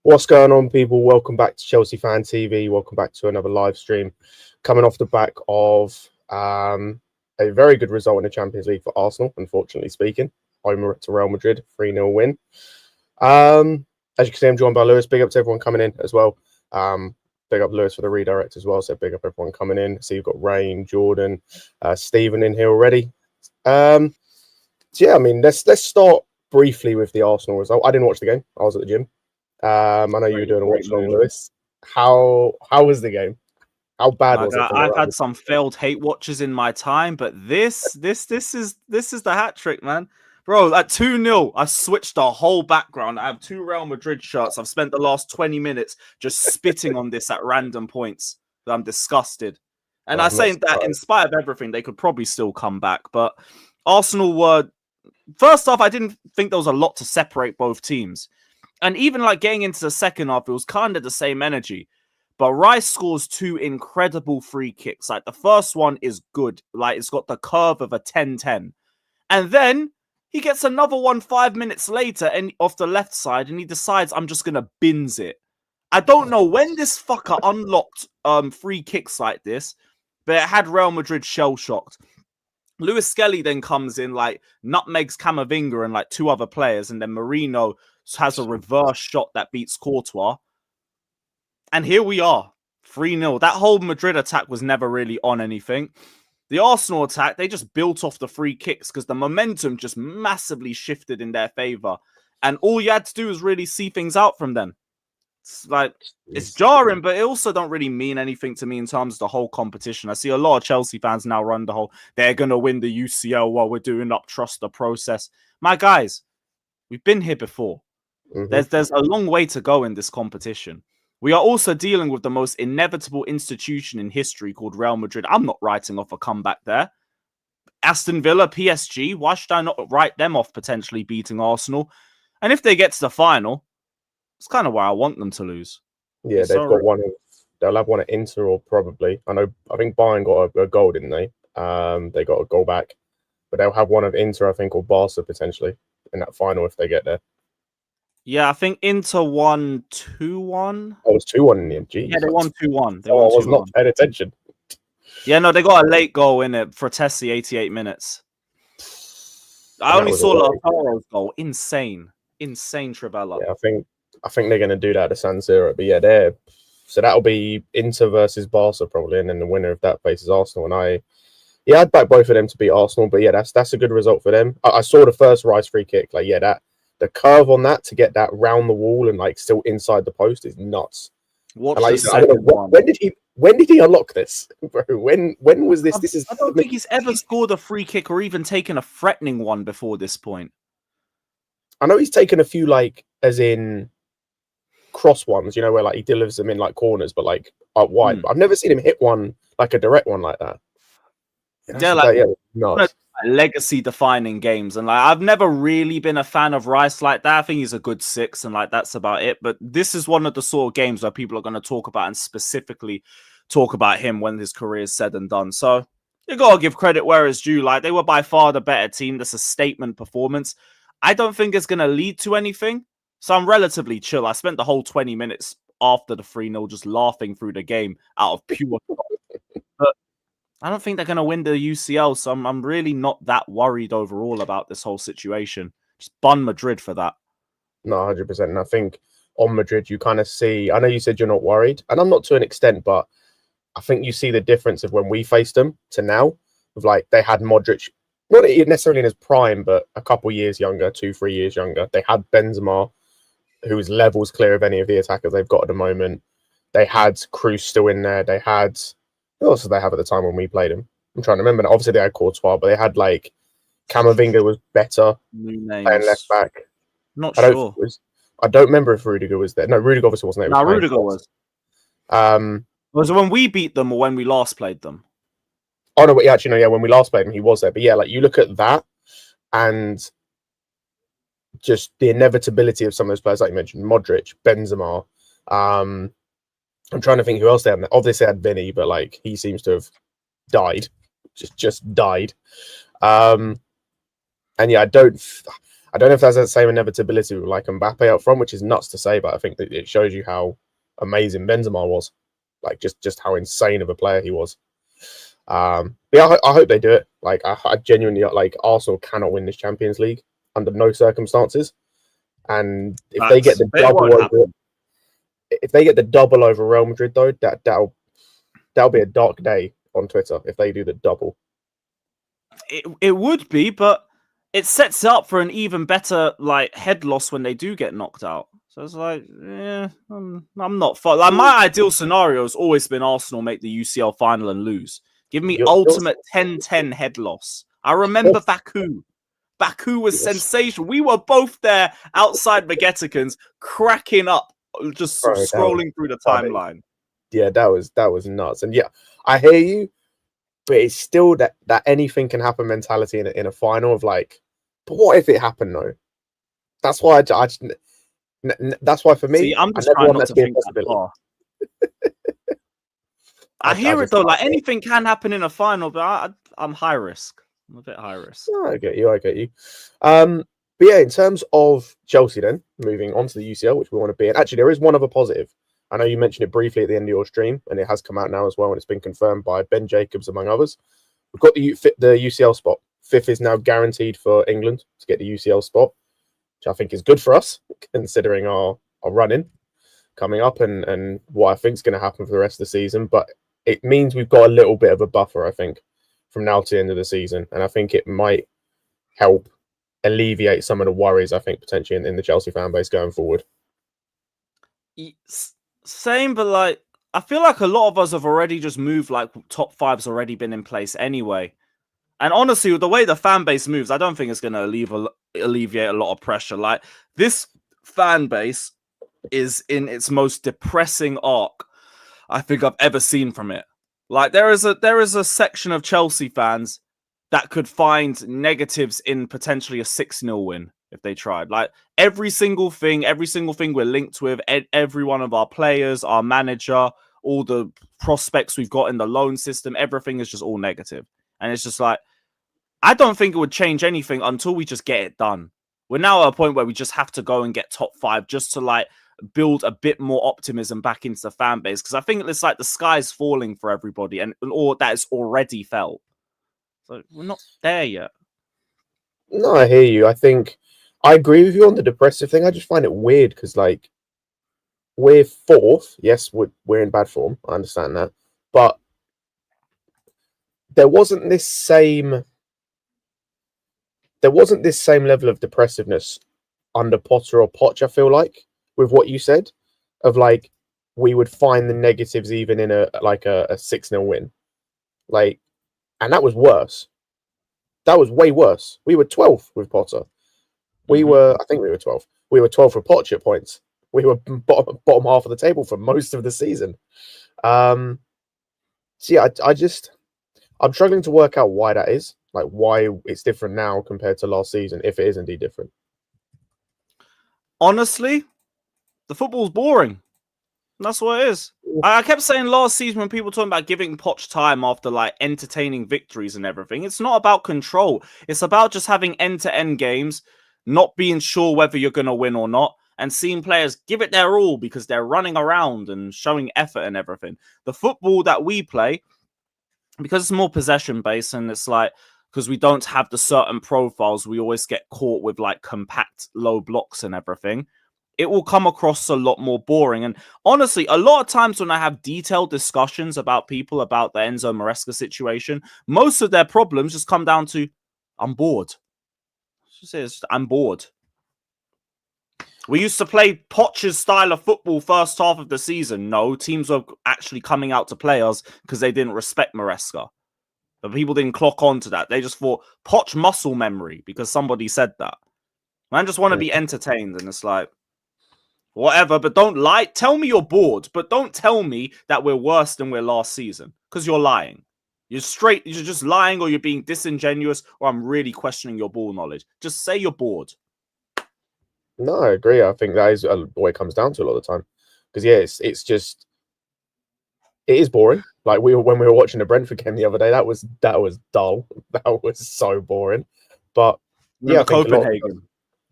What's going on, people? Welcome back to Chelsea Fan TV. Welcome back to another live stream. Coming off the back of a very good result in the Champions League for Arsenal, unfortunately speaking. Home to Real Madrid, 3-0 win. As you can see, I'm joined by Lewis. Big up to everyone coming in as well. Big up Lewis for the redirect as well. So big up everyone coming in. See, you've got Rain, Jordan, Stephen in here already. So yeah, I mean, let's start briefly with the Arsenal result. I didn't watch the game. I was at the gym. I know you were doing a watch along, Lewis. How was the game? How bad was it? I've had some failed hate watches in my time, but this is the hat trick, man. Bro, at 2-0, I switched the whole background. I have 2 Real Madrid shirts. I've spent the last 20 minutes just spitting on this at random points. I'm disgusted. And I say that in spite of everything, they could probably still come back. But Arsenal were... First off, I didn't think there was a lot to separate both teams. And even like getting into the second half, it was kind of the same energy. But Rice scores 2 incredible free kicks. Like the first one is good. Like it's got the curve of a 10-10. And then he gets another one 5 minutes later and off the left side and he decides I'm just going to bins it. I don't know when this fucker unlocked free kicks like this, but it had Real Madrid shell-shocked. Lewis Skelly then comes in, like nutmegs Camavinga and like 2 other players, and then Marino has a reverse shot that beats Courtois. And here we are, 3-0. That whole Madrid attack was never really on anything. The Arsenal attack, they just built off the free kicks because the momentum just massively shifted in their favour. And all you had to do was really see things out from them. It's like, it's jarring, but it also don't really mean anything to me in terms of the whole competition. I see a lot of Chelsea fans now run the whole, they're going to win the UCL while we're doing up, trust the process. My guys, we've been here before. There's a long way to go in this competition. We are also dealing with the most inevitable institution in history called Real Madrid. I'm not writing off a comeback there. Aston Villa, PSG, why should I not write them off potentially beating Arsenal? And if they get to the final, it's kind of where I want them to lose. Yeah, they've got one. They'll have one at Inter or probably. I think Bayern got a goal, didn't they? They got a goal back. But they'll have one of Inter, I think, or Barca potentially in that final if they get there. Yeah, I think Inter won 2-1. Oh, it was 2-1 in the end. Jeez. Yeah, they won 2-1. I was not paying attention. Yeah, no, they got a late goal in it. Frattesi, 88 minutes. I only saw Lautaro's goal. Insane Trivella. Yeah, I think they're going to do that at San Siro. But yeah, so that'll be Inter versus Barca probably, and then the winner of that faces Arsenal. And I'd back both of them to beat Arsenal. But yeah, that's a good result for them. I saw the first Rice free kick. Like, yeah, the curve on that to get that round the wall and like still inside the post is nuts. Watch the second one. When did he unlock this, bro? When was this? I don't think he's ever scored a free kick or even taken a threatening one before this point. I know he's taken a few, like, as in cross ones, you know, where like he delivers them in like corners, but like out wide. But I've never seen him hit one like a direct one like that. Nuts. Legacy defining games, and like I've never really been a fan of Rice like that. I think he's a good 6 and like that's about it, but this is one of the sort of games where people are going to talk about and specifically talk about him when his career is said and done. So you gotta give credit where it's due. Like they were by far the better team. That's a statement performance. I don't think it's going to lead to anything, so I'm relatively chill. I spent the whole 20 minutes after the 3-0 just laughing through the game out of pure but I don't think they're going to win the UCL, so I'm really not that worried overall about this whole situation. Just bun Madrid for that. No, 100%. And I think on Madrid, you kind of see... I know you said you're not worried, and I'm not to an extent, but I think you see the difference of when we faced them to now. Of like, they had Modric, not necessarily in his prime, but a couple years younger, 2-3 years younger. They had Benzema, who's levels clear of any of the attackers they've got at the moment. They had Cruz still in there. They had... Who else did they have at the time when we played him? I'm trying to remember. Obviously, they had Courtois, but they had like Camavinga was better playing left back. Not sure. I don't remember if Rudiger was there. No, Rudiger obviously wasn't there. No, Rudiger was. Was it when we beat them or when we last played them? Oh no, actually no. Yeah, when we last played him, he was there. But yeah, like you look at that and just the inevitability of some of those players, like you mentioned, Modric, Benzema. I'm trying to think who else they had. Obviously, they had Vinny, but like he seems to have died, just died. And yeah, I don't know if there's that same inevitability with like Mbappe up front, which is nuts to say, but I think that it shows you how amazing Benzema was, like just how insane of a player he was. But yeah, I hope they do it. Like I genuinely like Arsenal cannot win this Champions League under no circumstances, and if they get the double over, if they get the double over Real Madrid though, that'll be a dark day on Twitter if they do the double. It would be, but it sets up for an even better like head loss when they do get knocked out. So it's like, yeah, I'm not far. Like my ideal scenario has always been Arsenal make the UCL final and lose. Give me ultimate 10-10 head loss. I remember Baku. Baku was sensational. We were both there outside Mageticans, cracking up, just scrolling through the timeline. Yeah, that was nuts. And yeah, I hear you, but it's still that anything can happen mentality in a final of like, but what if it happened though? That's why that's why for me, see, I'm just trying not to think that far. I hear it though, like anything can happen in a final, but I'm high risk. I'm a bit high risk. I get you. But yeah, in terms of Chelsea, then moving on to the UCL, which we want to be in. Actually, there is one other positive. I know you mentioned it briefly at the end of your stream, and it has come out now as well, and it's been confirmed by Ben Jacobs, among others. We've got the UCL spot. Fifth is now guaranteed for England to get the UCL spot, which I think is good for us, considering our run-in coming up and what I think is going to happen for the rest of the season. But it means we've got a little bit of a buffer, I think, from now to the end of the season. And I think it might help alleviate some of the worries, I think, potentially in the Chelsea fan base going forward. Same, but like, I feel like a lot of us have already just moved, like top five's already been in place anyway. And honestly, with the way the fan base moves, I don't think it's going to alleviate a lot of pressure. Like, this fan base is in its most depressing arc I think I've ever seen from it. Like, there is a section of Chelsea fans that could find negatives in potentially a 6-0 win if they tried. Like, every single thing we're linked with, every one of our players, our manager, all the prospects we've got in the loan system, everything is just all negative. And it's just like, I don't think it would change anything until we just get it done. We're now at a point where we just have to go and get top 5 just to like build a bit more optimism back into the fan base. Because I think it's like the sky's falling for everybody and all that is already felt. So we're not there yet. No, I hear you. I think I agree with you on the depressive thing. I just find it weird because like we're 4th. Yes, we're in bad form. I understand that. But there wasn't this same level of depressiveness under Potter or Poch, I feel like, with what you said, of like we would find the negatives even in a 6-0 win. Like, and that was worse. That was way worse. We were 12th with Potter. I think we were 12th. We were 12th for Poch at points. We were bottom half of the table for most of the season. So yeah, I'm struggling to work out why that is. Like, why it's different now compared to last season, if it is indeed different. Honestly, the football's boring. That's what it is. I kept saying last season when people talking about giving Poch time after like entertaining victories and everything, it's not about control. It's about just having end-to-end games, not being sure whether you're going to win or not, and seeing players give it their all because they're running around and showing effort and everything. The football that we play, because it's more possession-based and it's like, because we don't have the certain profiles, we always get caught with like compact low blocks and everything. It will come across a lot more boring. And honestly, a lot of times when I have detailed discussions about people about the Enzo Maresca situation, most of their problems just come down to, I'm bored. I'm bored. We used to play Poch's style of football first half of the season. No, teams were actually coming out to play us because they didn't respect Maresca. But people didn't clock on to that. They just thought Poch muscle memory because somebody said that. I just want to be entertained. And it's like, whatever, but don't lie. Tell me you're bored, but don't tell me that we're worse than we're last season because you're lying. You're just lying, or you're being disingenuous, or I'm really questioning your ball knowledge. Just say you're bored. No, I agree. I think that is what it comes down to a lot of the time. Because yeah, it's just it is boring. Like when we were watching the Brentford game the other day, that was dull. That was so boring. But yeah, Copenhagen.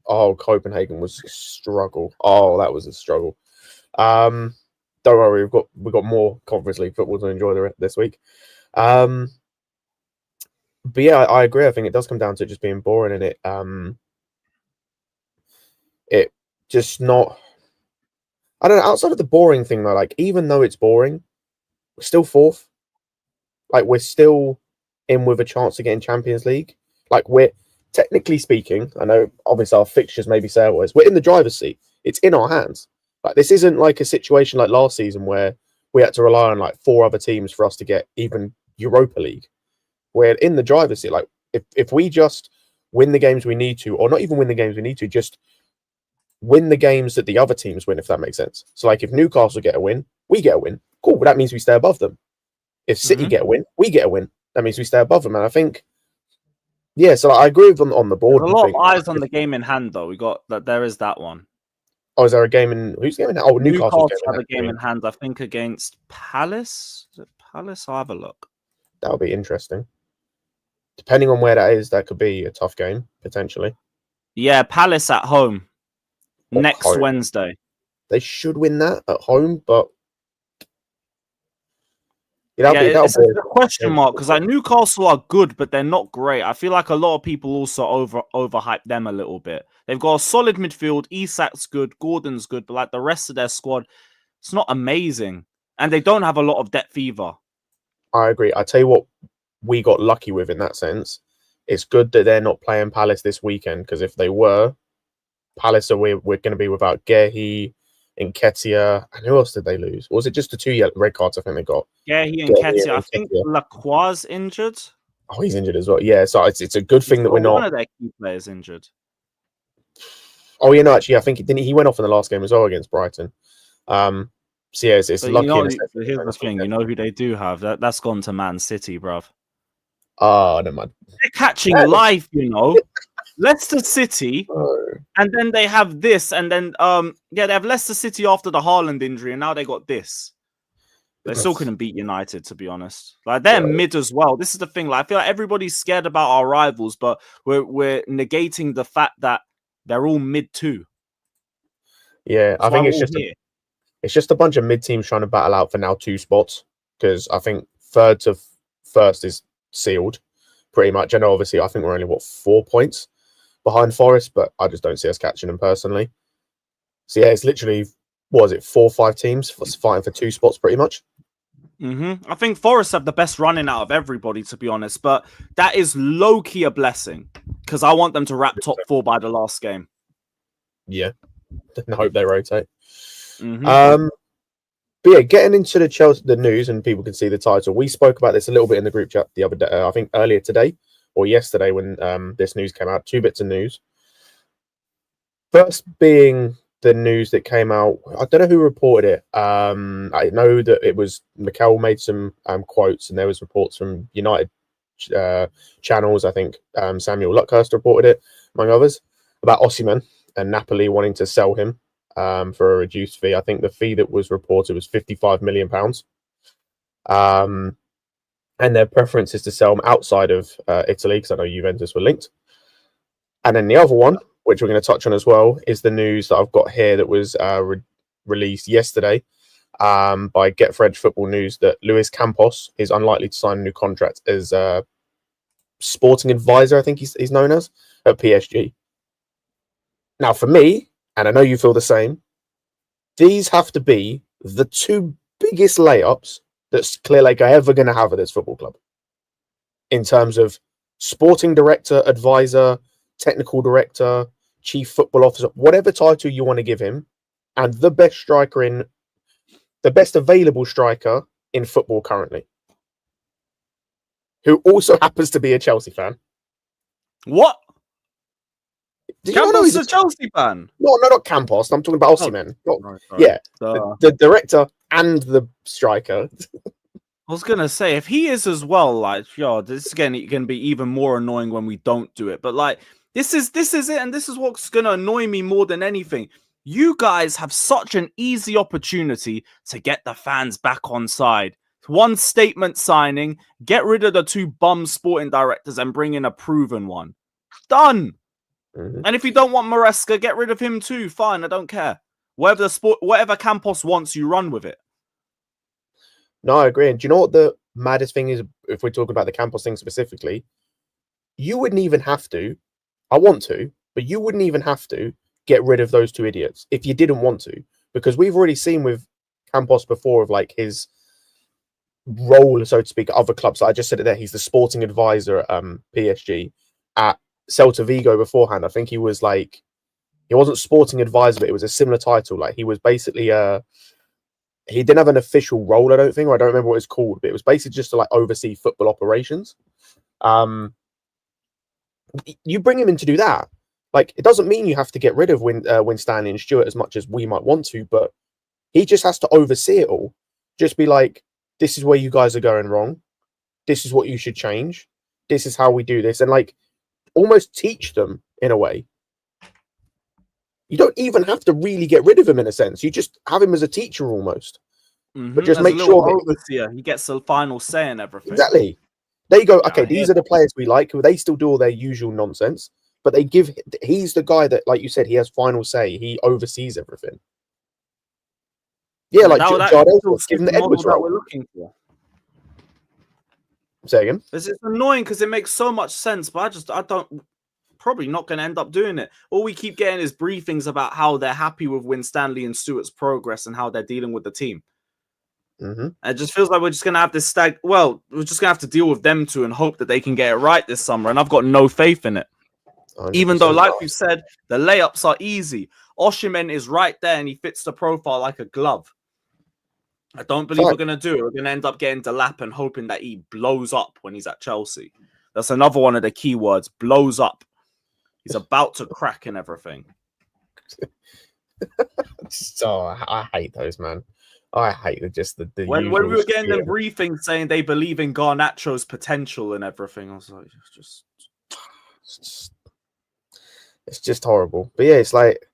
Oh, Copenhagen was a struggle. Oh, that was a struggle. Don't worry, we've got more Conference League football to enjoy this week. But yeah, I agree. I think it does come down to just being boring, and it just not. I don't know. Outside of the boring thing, though, like even though it's boring, we're still fourth. Like we're still in with a chance to get in Champions League. Like we're technically speaking, I know obviously our fixtures maybe say otherwise. We're in the driver's seat. It's in our hands. Like this isn't like a situation like last season where we had to rely on like 4 other teams for us to get even Europa League. We're in the driver's seat. Like if we just win the games we need to, or not even win the games we need to, just win the games that the other teams win, if that makes sense. So like if Newcastle get a win, we get a win. Cool, but that means we stay above them. If City get a win, we get a win. That means we stay above them. And I think, yeah, so I agree with them on the board. There's a lot of eyes on the game in hand, though. We got that. There is that one. Oh, is there a game in who's game in? Oh, Newcastle have a game in hand. I think against Palace. Is it Palace? I'll have a look. That'll be interesting. Depending on where that is, that could be a tough game potentially. Yeah, Palace at home next Wednesday. They should win that at home, but it's a question mark because like Newcastle are good, but they're not great. I feel like a lot of people also overhype them a little bit. They've got a solid midfield. Isak's good, Gordon's good, but like the rest of their squad, it's not amazing, and they don't have a lot of depth either. I agree. I tell you what, we got lucky with in that sense. It's good that they're not playing Palace this weekend because if they were, Palace we're going to be without Gehi, Nketiah, and who else did they lose? Or was it just the 2 red cards I think they got? Gehi and Nketiah. I think Lacroix's injured. Oh, he's injured as well. Yeah, so it's a good thing that we're not. One of their key players injured. Oh, yeah, no, actually, I think he went off in the last game as well against Brighton. So yeah, it's lucky. Here's the thing, you know who they do have? That's gone to Man City, bruv. Oh, never mind. They're catching life, you know. Leicester City, and then they have this, and then they have Leicester City after the Haaland injury, and now they got this. They still couldn't beat United, to be honest. Like they're mid as well. This is the thing. Like I feel like everybody's scared about our rivals, but we're negating the fact that they're all mid too. Yeah, I think it's just a bunch of mid teams trying to battle out for now 2 spots because I think third to first is sealed pretty much. I know obviously I think we're only 4 points behind Forest, but I just don't see us catching them personally. So yeah, it's literally 4 or 5 teams fighting for 2 spots pretty much. I think Forest have the best running out of everybody, to be honest, but that is low-key a blessing because I want them to wrap top 4 by the last game. Yeah, I hope they rotate. But yeah, getting into the news, and people can see the title. We spoke about this a little bit in the group chat the other day, I think earlier today or yesterday when this news came out. 2 bits of news. First being the news that came out, I don't know who reported it. I know that it was Mikel made some quotes, and there was reports from United channels. I think Samuel Luckhurst reported it, among others, about Osimhen and Napoli wanting to sell him for a reduced fee. I think the fee that was reported was £55 million. And their preference is to sell him outside of Italy, because I know Juventus were linked. And then the other one, which we're going to touch on as well, is the news that I've got here that was released yesterday by Get French Football News, that Luis Campos is unlikely to sign a new contract as a sporting advisor, I think he's known as, at PSG. Now, for me, and I know you feel the same, these have to be the 2 biggest layups that Clearlake are ever going to have at this football club. In terms of sporting director, advisor, technical director, chief football officer, whatever title you want to give him, and the best available striker in football currently, who also happens to be a Chelsea fan. What? Campos is a Chelsea fan? No, not Campos. I'm talking about Osimhen. Yeah, the director and the striker. I was gonna say, if he is as well, like, this is going to be even more annoying when we don't do it. But like, this is it, and this is what's gonna annoy me more than anything. You guys have such an easy opportunity to get the fans back on side. 1 statement signing, get rid of the 2 bum sporting directors, and bring in a proven one. Done. And if you don't want Maresca, get rid of him too. Fine, I don't care. Whatever Campos wants, you run with it. No, I agree. And do you know what the maddest thing is? If we're talking about the Campos thing specifically, you wouldn't even have to. I want to, but you wouldn't even have to get rid of those two idiots if you didn't want to, because we've already seen with Campos before of like his role, so to speak, at other clubs. I just said it there. He's the sporting advisor at PSG. At Celta Vigo beforehand, I think he was like, he wasn't sporting advisor, but it was a similar title. Like he was basically he didn't have an official role, I don't think, or I don't remember what it's called, but it was basically just to like oversee football operations. You bring him in to do that. Like, it doesn't mean you have to get rid of Winstanley and Stewart as much as we might want to, but he just has to oversee it all. Just be like, this is where you guys are going wrong. This is what you should change. This is how we do this. And like, almost teach them in a way. You don't even have to really get rid of him in a sense. You just have him as a teacher almost. But just make sure that overseer, he gets the final say and everything. Exactly. There you go. Okay, these are the players we like. They still do all their usual nonsense, but he's the guy that, like you said, he has final say. He oversees everything. Yeah, like Jardel, give him the Edwards role. We're looking for. Say again. It's annoying because it makes so much sense, but I don't. Probably not going to end up doing it. All we keep getting is briefings about how they're happy with Winstanley and Stewart's progress and how they're dealing with the team. It just feels like we're just going to have this we're just going to have to deal with them two and hope that they can get it right this summer. And I've got no faith in it. 100%. Even though, like you said, the layups are easy. Osimhen is right there and he fits the profile like a glove. I don't believe we're going to do it. We're going to end up getting Delap and hoping that he blows up when he's at Chelsea. That's another one of the key words, blows up. He's about to crack and everything. I hate those, man. I hate the when we were getting them briefings saying they believe in Garnacho's potential and everything, I was like, it's just horrible. But yeah, it's like,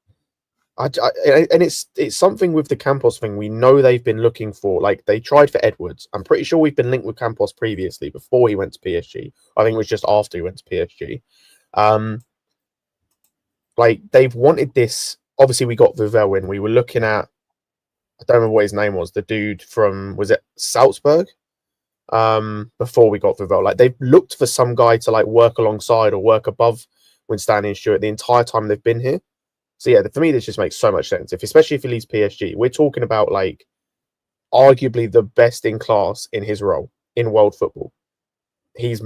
and it's something with the Campos thing. We know they've been looking for, like they tried for Edwards. I'm pretty sure we've been linked with Campos previously before he went to PSG. I think it was just after he went to PSG. Like they've wanted this. Obviously, we got Vivell in. We were looking at, I don't remember what his name was. The dude from, was it Salzburg? Before we got Vivell, like they've looked for some guy to like work alongside or work above Winstanley and Stewart the entire time they've been here. So yeah, for me, this just makes so much sense. Especially if he leaves PSG, we're talking about like arguably the best in class in his role in world football. He's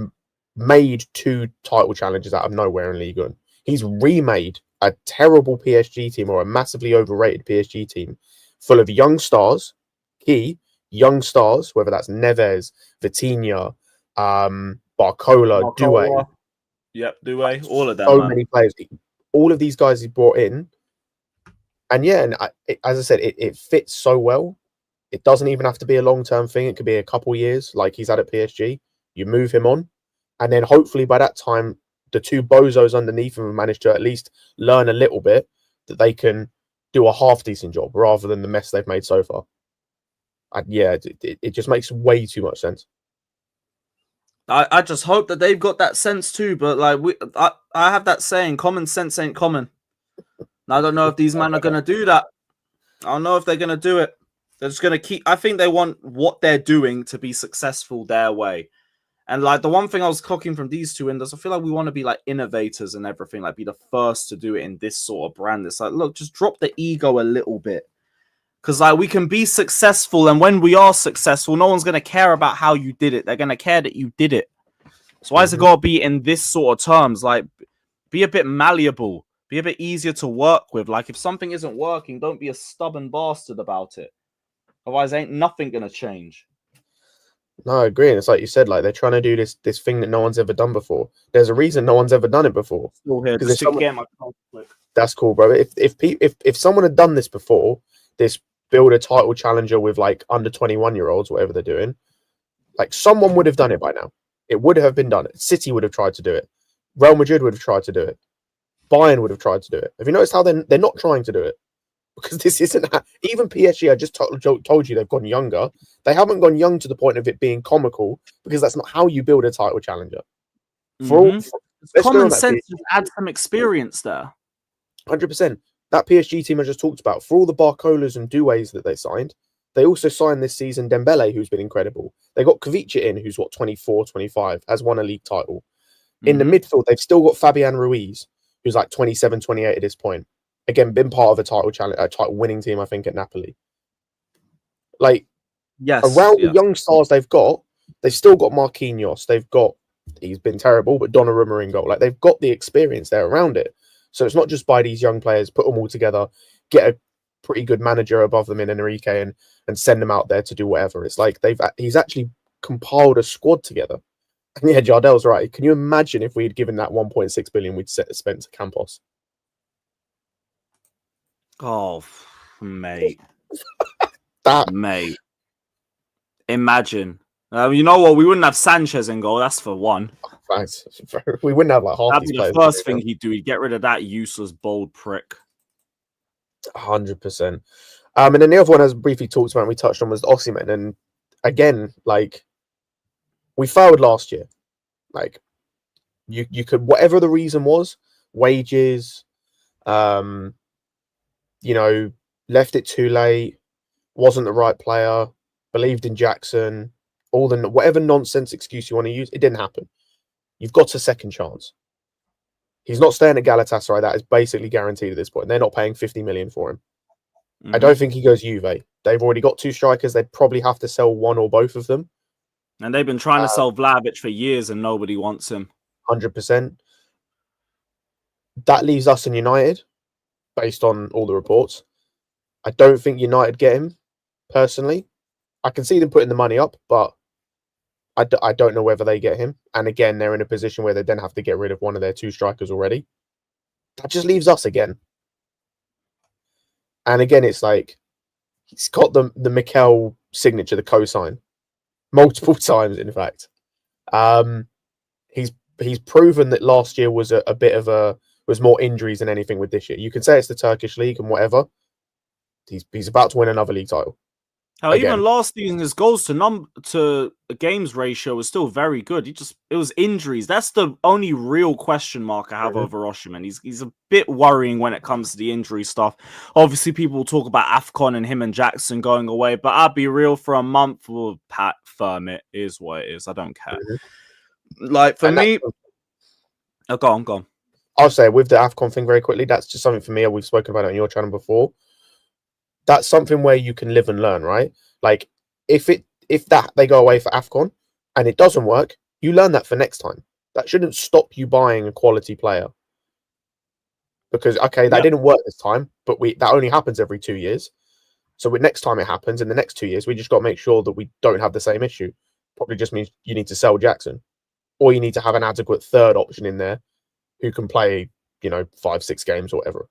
made 2 title challenges out of nowhere in Ligue 1. He's remade a terrible PSG team or a massively overrated PSG team full of young stars, young stars, whether that's Neves, Vitinha, Barcola, Doué. Yep, Doué, all of them. So many players. All of these guys he brought in. And yeah, as I said, it fits so well. It doesn't even have to be a long-term thing. It could be a couple years like he's had at PSG. You move him on. And then hopefully by that time, the 2 bozos underneath him have managed to at least learn a little bit that they can do a half-decent job rather than the mess they've made so far. And yeah, it just makes way too much sense. I just hope that they've got that sense too. But like I have that saying, common sense ain't common. And I don't know if these men are going to do that. I don't know if they're going to do it. They're just going to keep... I think they want what they're doing to be successful their way. And like the one thing I was clocking from these 2 windows, I feel like we want to be like innovators and everything, like be the first to do it in this sort of brand. It's like, look, just drop the ego a little bit. Because like we can be successful, and when we are successful, no one's going to care about how you did it. They're going to care that you did it. So why is it got to be in this sort of terms? Like, be a bit malleable. Be a bit easier to work with. Like, if something isn't working, don't be a stubborn bastard about it. Otherwise, ain't nothing going to change. No, I agree. And it's like you said, like they're trying to do this thing that no one's ever done before. There's a reason no one's ever done it before. Still here. That's cool, bro. If someone had done this before, this build a title challenger with like under 21-year-olds, whatever they're doing, like someone would have done it by now. It would have been done. City would have tried to do it. Real Madrid would have tried to do it. Bayern would have tried to do it. Have you noticed how they're not trying to do it? Because this isn't even PSG. I just told you they've gone younger. They haven't gone young to the point of it being comical, because that's not how you build a title challenger. let's go on Common that sense just add some experience there. 100%. That PSG team I just talked about, for all the Barcolas and Doués that they signed, they also signed this season Dembele, who's been incredible. They got Kvicha in, who's 24, 25, has won a league title. In the midfield, they've still got Fabian Ruiz, who's like 27, 28 at this point. Again, been part of a title winning team, I think, at Napoli. Like, around the young stars they've still got Marquinhos. He's been terrible, but Donnarumma in goal. Like, they've got the experience there around it. So it's not just by these young players, put them all together, get a pretty good manager above them in Enrique and send them out there to do whatever. It's like he's actually compiled a squad together. And yeah, Jardel's right. Can you imagine if we had given that 1.6 billion we'd spent to Campos? Oh, mate. Mate. Imagine. You know what? We wouldn't have Sanchez in goal. That's for one. Right. We wouldn't have like half That'd these be the first thing he'd do. He'd get rid of that useless bold prick. 100%. And then the other one, as briefly talked about and we touched on, was Osimhen. And again, like, we failed last year. Like, you could, whatever the reason was, wages, left it too late, wasn't the right player, believed in Jackson, whatever nonsense excuse you want to use, it didn't happen. You've got a second chance. He's not staying at Galatasaray. That is basically guaranteed at this point. They're not paying 50 million for him. I don't think he goes Juve. They've already got two strikers. They'd probably have to sell one or both of them. And they've been trying to sell Vlahovic for years and nobody wants him. 100%. That leaves us in United, based on all the reports. I don't think United get him, personally. I can see them putting the money up, but I don't know whether they get him. And again, they're in a position where they then have to get rid of one of their two strikers already. That just leaves us again. And again, it's like, he's got the Mikel signature, the cosign, multiple times, in fact. He's proven that last year was a bit of was more injuries than anything with this year. You can say it's the Turkish league and whatever. He's about to win another league title. Even last season, his goals to games ratio was still very good. It was injuries. That's the only real question mark I have over Osimhen. He's a bit worrying when it comes to the injury stuff. Obviously, people will talk about AFCON and him and Jackson going away, but I'll be real, for a month, we'll firm it. Is what it is. I don't care. Like, for me, go on. I'll say with the AFCON thing very quickly, that's just something for me. We've spoken about it on your channel before. That's something where you can live and learn, right? Like, if they go away for AFCON and it doesn't work, you learn that for next time. That shouldn't stop you buying a quality player. Because, that didn't work this time, but that only happens every 2 years. So next time it happens, in the next 2 years, we just got to make sure that we don't have the same issue. Probably just means you need to sell Jackson. Or you need to have an adequate third option in there who can play, 5-6 games or whatever.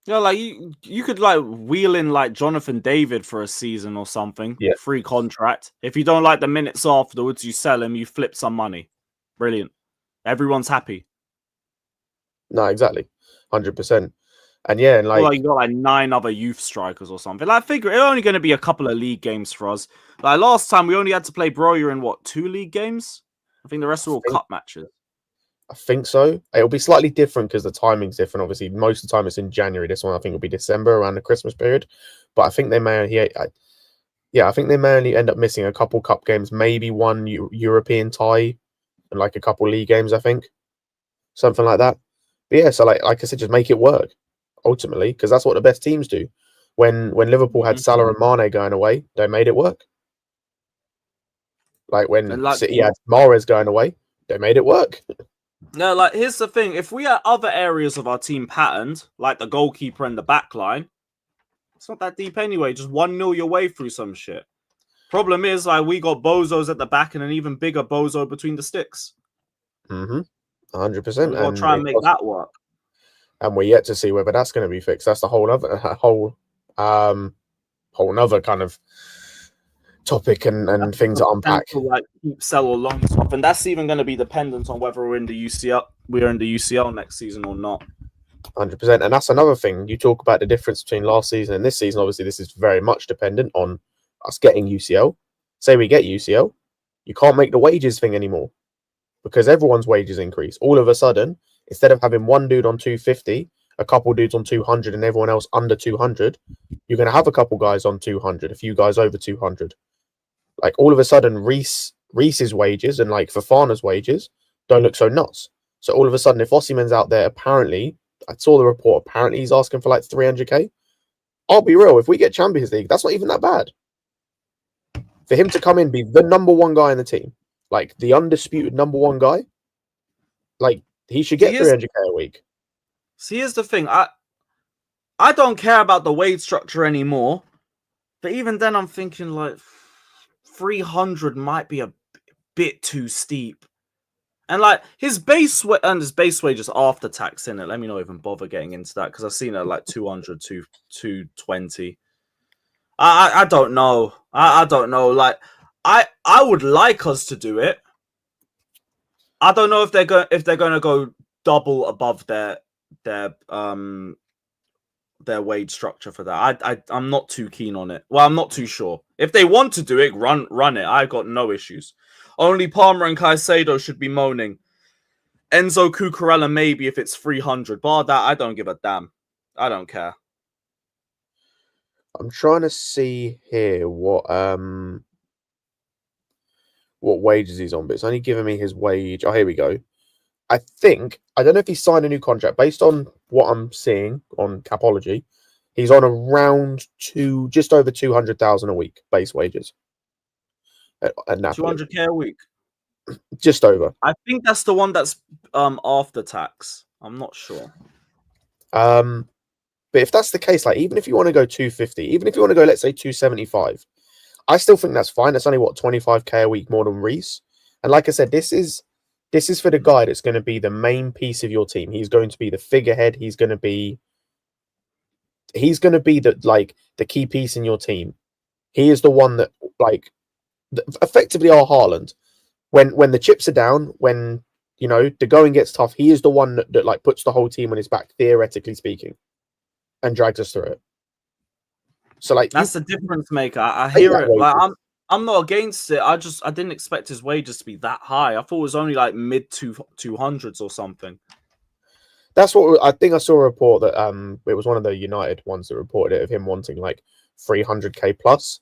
Yeah, like you could like wheel in like Jonathan David for a season or something. Yeah. Free contract. If you don't like the minutes afterwards, you sell him, you flip some money. Brilliant. Everyone's happy. No, exactly. 100%. And yeah, and like you got like 9 other youth strikers or something. Like, figure it's only going to be a couple of league games for us. Like last time we only had to play Broyer in 2 league games? I think the rest are all cup matches. I think so. It'll be slightly different because the timing's different. Obviously, most of the time it's in January. This one I think will be December, around the Christmas period. But I think they may I think they may only end up missing a couple cup games, maybe one European tie, and like a couple league games. I think something like that. But yeah, so like I said, just make it work ultimately, because that's what the best teams do. When Liverpool had Salah and Mane going away, they made it work. Like when City had Mahrez going away, they made it work. No, like, here's the thing. If we had other areas of our team patterned, like the goalkeeper and the back line, it's not that deep anyway. Just 1-0 your way through some shit. Problem is, like, we got bozos at the back and an even bigger bozo between the sticks. 100%. We've got to try and make that work. And we're yet to see whether that's going to be fixed. That's the whole other kind of topic and things to unpack. Like keep, sell, or long swap, and that's even going to be dependent on whether we're in the UCL next season or not. 100%, and that's another thing. You talk about the difference between last season and this season. Obviously, this is very much dependent on us getting UCL. Say we get UCL, you can't make the wages thing anymore. because everyone's wages increase. All of a sudden, instead of having one dude on 250, a couple dudes on 200, and everyone else under 200, you're going to have a couple guys on 200, a few guys over 200. Like all of a sudden, Reece's wages and like Fofana's wages don't look so nuts. So all of a sudden, if Osimhen's out there, apparently, I saw the report, apparently he's asking for like 300k. I'll be real, if we get Champions League, that's not even that bad. For him to come in, be the number one guy in the team, like the undisputed number one guy, like he should get 300k a week. See, here's the thing. I don't care about the wage structure anymore. But even then, I'm thinking like 300 might be a bit too steep. And like his base wages after tax in it. Let me not even bother getting into that because I've seen it like 200 to 220. I don't know. I don't know. Like I would like us to do it. I don't know if they're going to go double above their wage structure for that. I'm not too keen on it. Well, I'm not too sure. If they want to do it, run it. I've got no issues. Only Palmer and Caicedo should be moaning. Enzo Cucurella maybe if it's 300. Bar that, I don't give a damn. I don't care. I'm trying to see here what wages he's on, but it's only giving me his wage. Oh, here we go. I don't know if he signed a new contract. Based on what I'm seeing on Capology, he's on around just over 200,000 a week base wages at Napoli. 200k a week, just over. I think that's the one that's after tax. I'm not sure. But if that's the case, like even if you want to go 250, even if you want to go, let's say 275, I still think that's fine. That's only what 25k a week more than Reece. And like I said, this is for the guy that's going to be the main piece of your team. He's going to be the figurehead. He's going to be the key piece in your team. He is the one that effectively our Haaland. When the chips are down, when the going gets tough, he is the one that like puts the whole team on his back, theoretically speaking, and drags us through it. So like that's the difference maker. I hear it. Like I'm not against it. I didn't expect his wages to be that high. I thought it was only like mid 200s or something. That's what I think. I saw a report that it was one of the United ones that reported it of him wanting like 300k plus,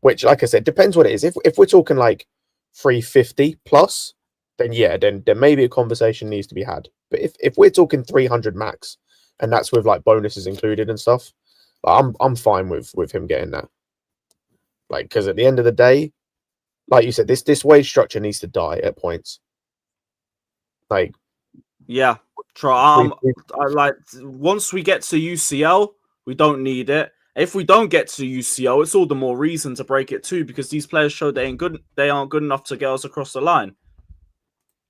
which, like I said, depends what it is. If we're talking like 350 plus, then yeah, then maybe a conversation needs to be had. But if we're talking 300 max, and that's with like bonuses included and stuff, I'm fine with him getting that. Like, because at the end of the day, like you said, this wage structure needs to die at points. Like, yeah, try. Like once we get to UCL, we don't need it. If we don't get to UCL, it's all the more reason to break it too, because these players show they aren't good enough to get us across the line.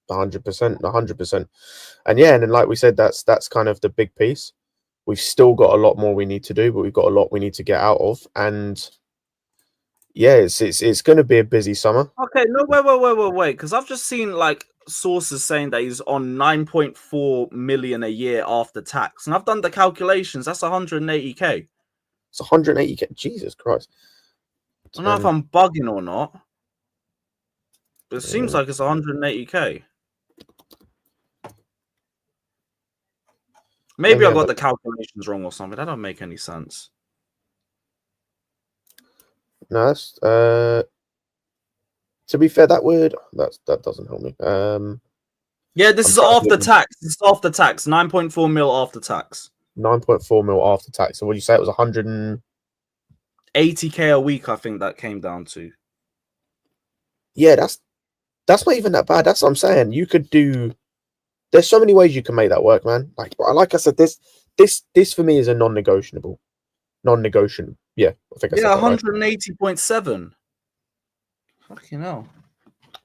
100%. And yeah, and then like we said, that's kind of the big piece. We've still got a lot more we need to do, but we've got a lot we need to get out of. And yeah, it's going to be a busy summer. Okay, no, wait, because I've just seen like sources saying that he's on 9.4 million a year after tax, and I've done the calculations. That's 180k. It's 180k. Jesus Christ! I don't know if I'm bugging or not, but it seems like it's 180k. Maybe I got the calculations wrong or something. That don't make any sense. No, that's to be fair, that doesn't help me. Yeah, this is after tax. This is after tax. 9.4 mil after tax. 9.4 mil after tax. So what did you say? It was 180k a week, I think that came down to. Yeah, that's not even that bad. That's what I'm saying. You could do. There's so many ways you can make that work, man. Like I said, this for me is a non-negotiable. Non-negotiable. Yeah, I think I said that right. 180.7. Fucking hell.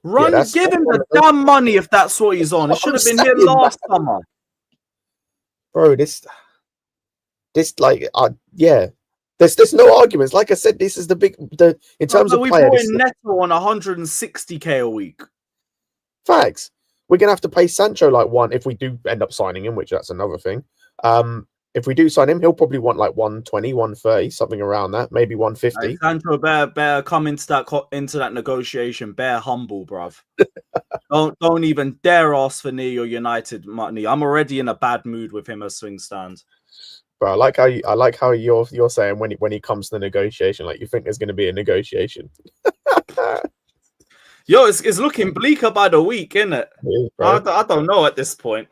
Give him the damn money if that's what he's on. It should have been here last summer. Bro, yeah. There's no arguments. Like I said, this is in terms of we player. brought in Neto on 160k a week. Facts. We're gonna have to pay Sancho like one if we do end up signing him, which that's another thing. If we do sign him, he'll probably want like 120, 130, something around that, maybe 150. Sancho bear come into that negotiation, bear humble, bruv. Don't even dare ask for near your United money. I'm already in a bad mood with him as swing stand. But I like how you're saying when he comes to the negotiation, like you think there's going to be a negotiation. Yo, it's looking bleaker by the week, isn't it? I don't know at this point.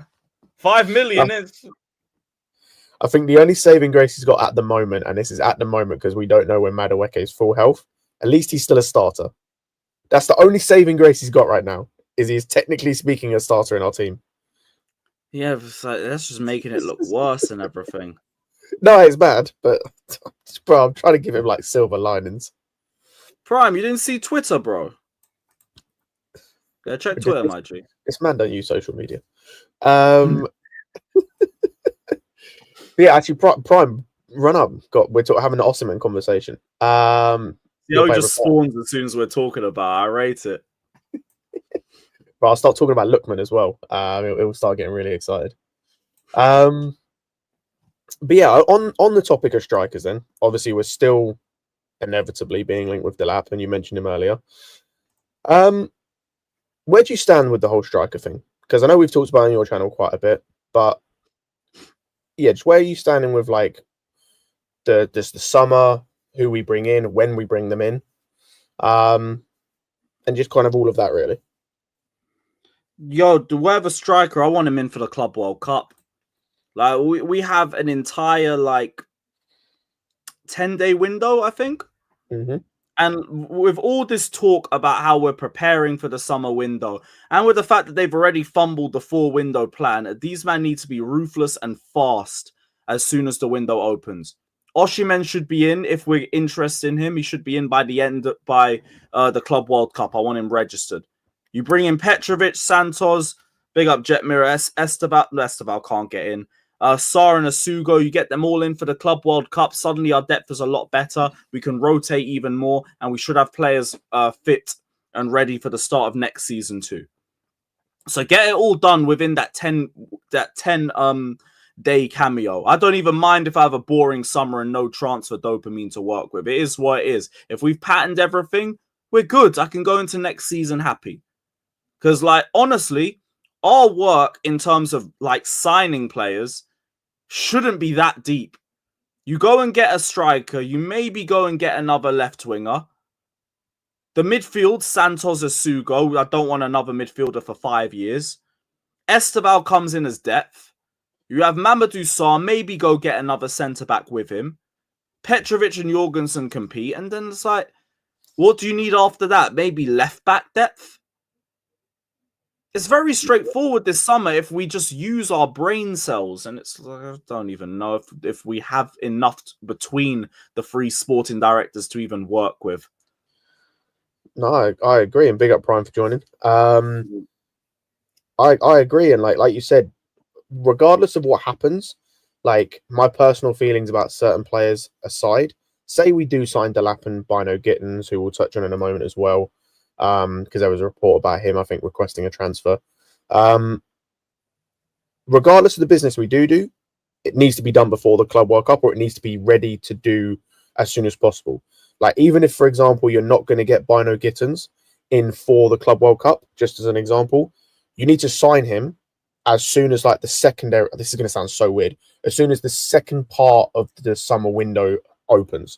5 million is. I think the only saving grace he's got at the moment, and this is at the moment because we don't know when Madueke's full health, at least he's still a starter. That's the only saving grace he's got right now, is he's technically speaking a starter in our team. Yeah, that's just making it look worse and everything. No, it's bad, but bro, I'm trying to give him like silver linings. Prime, you didn't see Twitter, bro? Yeah, check Twitter, my G. This man don't use social media. Yeah, actually, Prime, run up. We're having an Osimhen conversation. Yeah, it just spawns as soon as we're talking about it. I rate it. But I'll start talking about Lookman as well. It will start getting really excited. But yeah, on the topic of strikers, then obviously we're still inevitably being linked with Delap, and you mentioned him earlier. Where do you stand with the whole striker thing? Because I know we've talked about it on your channel quite a bit, but yeah, just where are you standing with like the summer, who we bring in, when we bring them in, and just kind of all of that really. Yo, whatever striker, I want him in for the Club World Cup. Like we have an entire like 10-day window, I think. Mm-hmm. And with all this talk about how we're preparing for the summer window, and with the fact that they've already fumbled the 4-window plan, these men need to be ruthless and fast as soon as the window opens. Osimhen should be in if we're interested in him. He should be in by the Club World Cup. I want him registered. You bring in Petrovic, Santos, big up Jetmir, Esteval can't get in. Sar and Asugo, you get them all in for the Club World Cup. Suddenly our depth is a lot better. We can rotate even more, and we should have players fit and ready for the start of next season too. So get it all done within that 10 day cameo. I don't even mind if I have a boring summer and no transfer dopamine to work with. It is what it is. If we've patterned everything, we're good. I can go into next season happy. Because like honestly, our work in terms of like signing players shouldn't be that deep. You go and get a striker. You maybe go and get another left winger. The midfield, Santos, Asugo. I don't want another midfielder for 5 years. Esteval comes in as depth. You have Mamadou Sarr. Maybe go get another centre-back with him. Petrovic and Jorgensen compete. And then it's like, what do you need after that? Maybe left-back depth? It's very straightforward this summer if we just use our brain cells. And it's I don't even know if we have enough between the 3 sporting directors to even work with. No, I agree. And big up Prime for joining. I agree. And like you said, regardless of what happens, like my personal feelings about certain players aside, say we do sign Delap and Bino Gittins, who we'll touch on in a moment as well. Because there was a report about him, I think, requesting a transfer. Regardless of the business we do, it needs to be done before the Club World Cup, or it needs to be ready to do as soon as possible. Like, even if, for example, you're not going to get Bino Gittins in for the Club World Cup, just as an example, you need to sign him as soon as, like, the secondary... This is going to sound so weird. As soon as the second part of the summer window opens.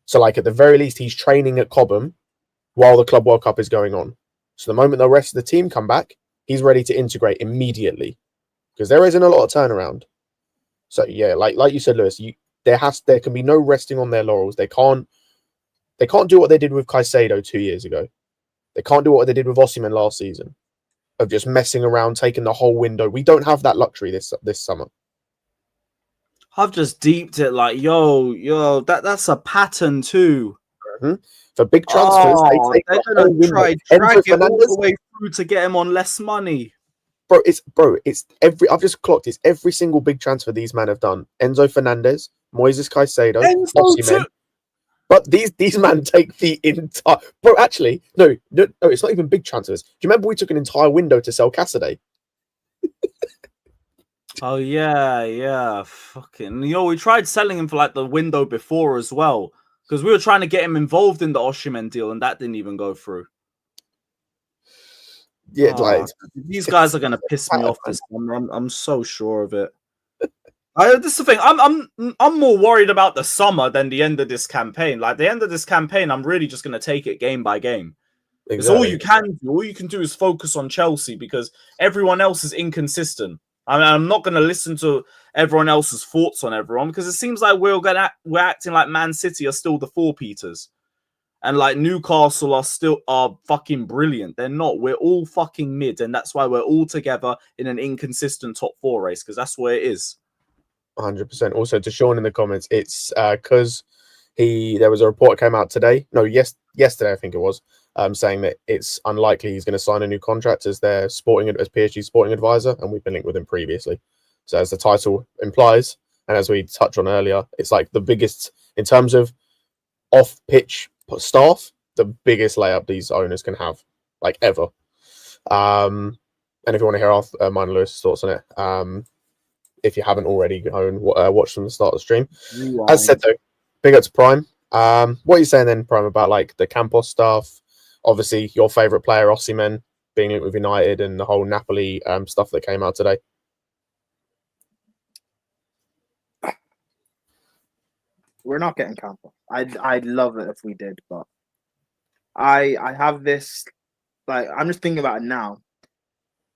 So, like, at the very least, he's training at Cobham while the Club World Cup is going on. So the moment the rest of the team come back, he's ready to integrate immediately. Because there isn't a lot of turnaround. So yeah, like you said, Lewis, there can be no resting on their laurels. They can't do what they did with Caicedo 2 years ago. They can't do what they did with Osimhen last season. Of just messing around, taking the whole window. We don't have that luxury this summer. I've just deeped it like, yo, that's a pattern too. Mm-hmm. For big transfers, they're going to try drag it all the way through to get him on less money. It's I've just clocked it's every single big transfer these men have done. Enzo Fernandez, Moises Caicedo, Osimhen. But these men take the entire... Bro, actually, no, it's not even big transfers. Do you remember we took an entire window to sell Cassidy? Oh yeah. Fucking. We tried selling him for like the window before as well, because we were trying to get him involved in the Osimhen deal, and that didn't even go through. Yeah, like These guys are gonna piss me off this time. I'm so sure of it. This is the thing. I'm more worried about the summer than the end of this campaign. Like the end of this campaign, I'm really just gonna take it game by game. It's all you can do. All you can do is focus on Chelsea because everyone else is inconsistent. I mean, I'm not going to listen to everyone else's thoughts on everyone because it seems like we're acting like Man City are still the four Peters, and like Newcastle are fucking brilliant. They're not. We're all fucking mid, and that's why we're all together in an inconsistent top four race because that's where it is. 100%. Also, to Sean in the comments, it's because there was a report that came out today. No, yesterday I think it was. Saying that it's unlikely he's going to sign a new contract as PSG sporting advisor, and we've been linked with him previously. So as the title implies, and as we touched on earlier, it's like the biggest in terms of off-pitch staff, the biggest layup these owners can have, like ever. And if you want to hear mine and Lewis's thoughts on it, if you haven't already, go and watch from the start of the stream. Rewind. As said though, big up to Prime. What are you saying then, Prime, about like the Campos stuff? Obviously, your favourite player, Osimhen, being linked with United and the whole Napoli stuff that came out today. We're not getting Campos. I'd love it if we did, but I have this, like, I'm just thinking about it now.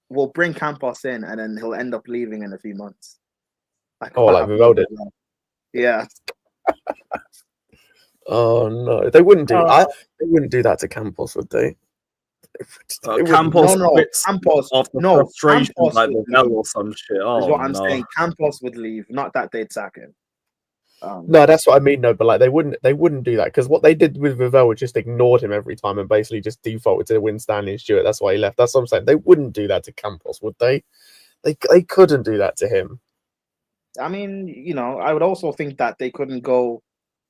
We'll bring Campos in and then he'll end up leaving in a few months. Like Vivell did. Yeah. Oh no, they wouldn't do that. They wouldn't do that to Campos, would they? Campos after frustration Campos like Vivell or some shit. Is what I'm saying. Campos would leave, not that they'd sack him. No, that's what I mean. No, but like they wouldn't do that because what they did with Vivell was just ignored him every time and basically just defaulted to win Stanley and Stewart. That's why he left. That's what I'm saying. They wouldn't do that to Campos, would they? They couldn't do that to him. I mean, I would also think that they couldn't go,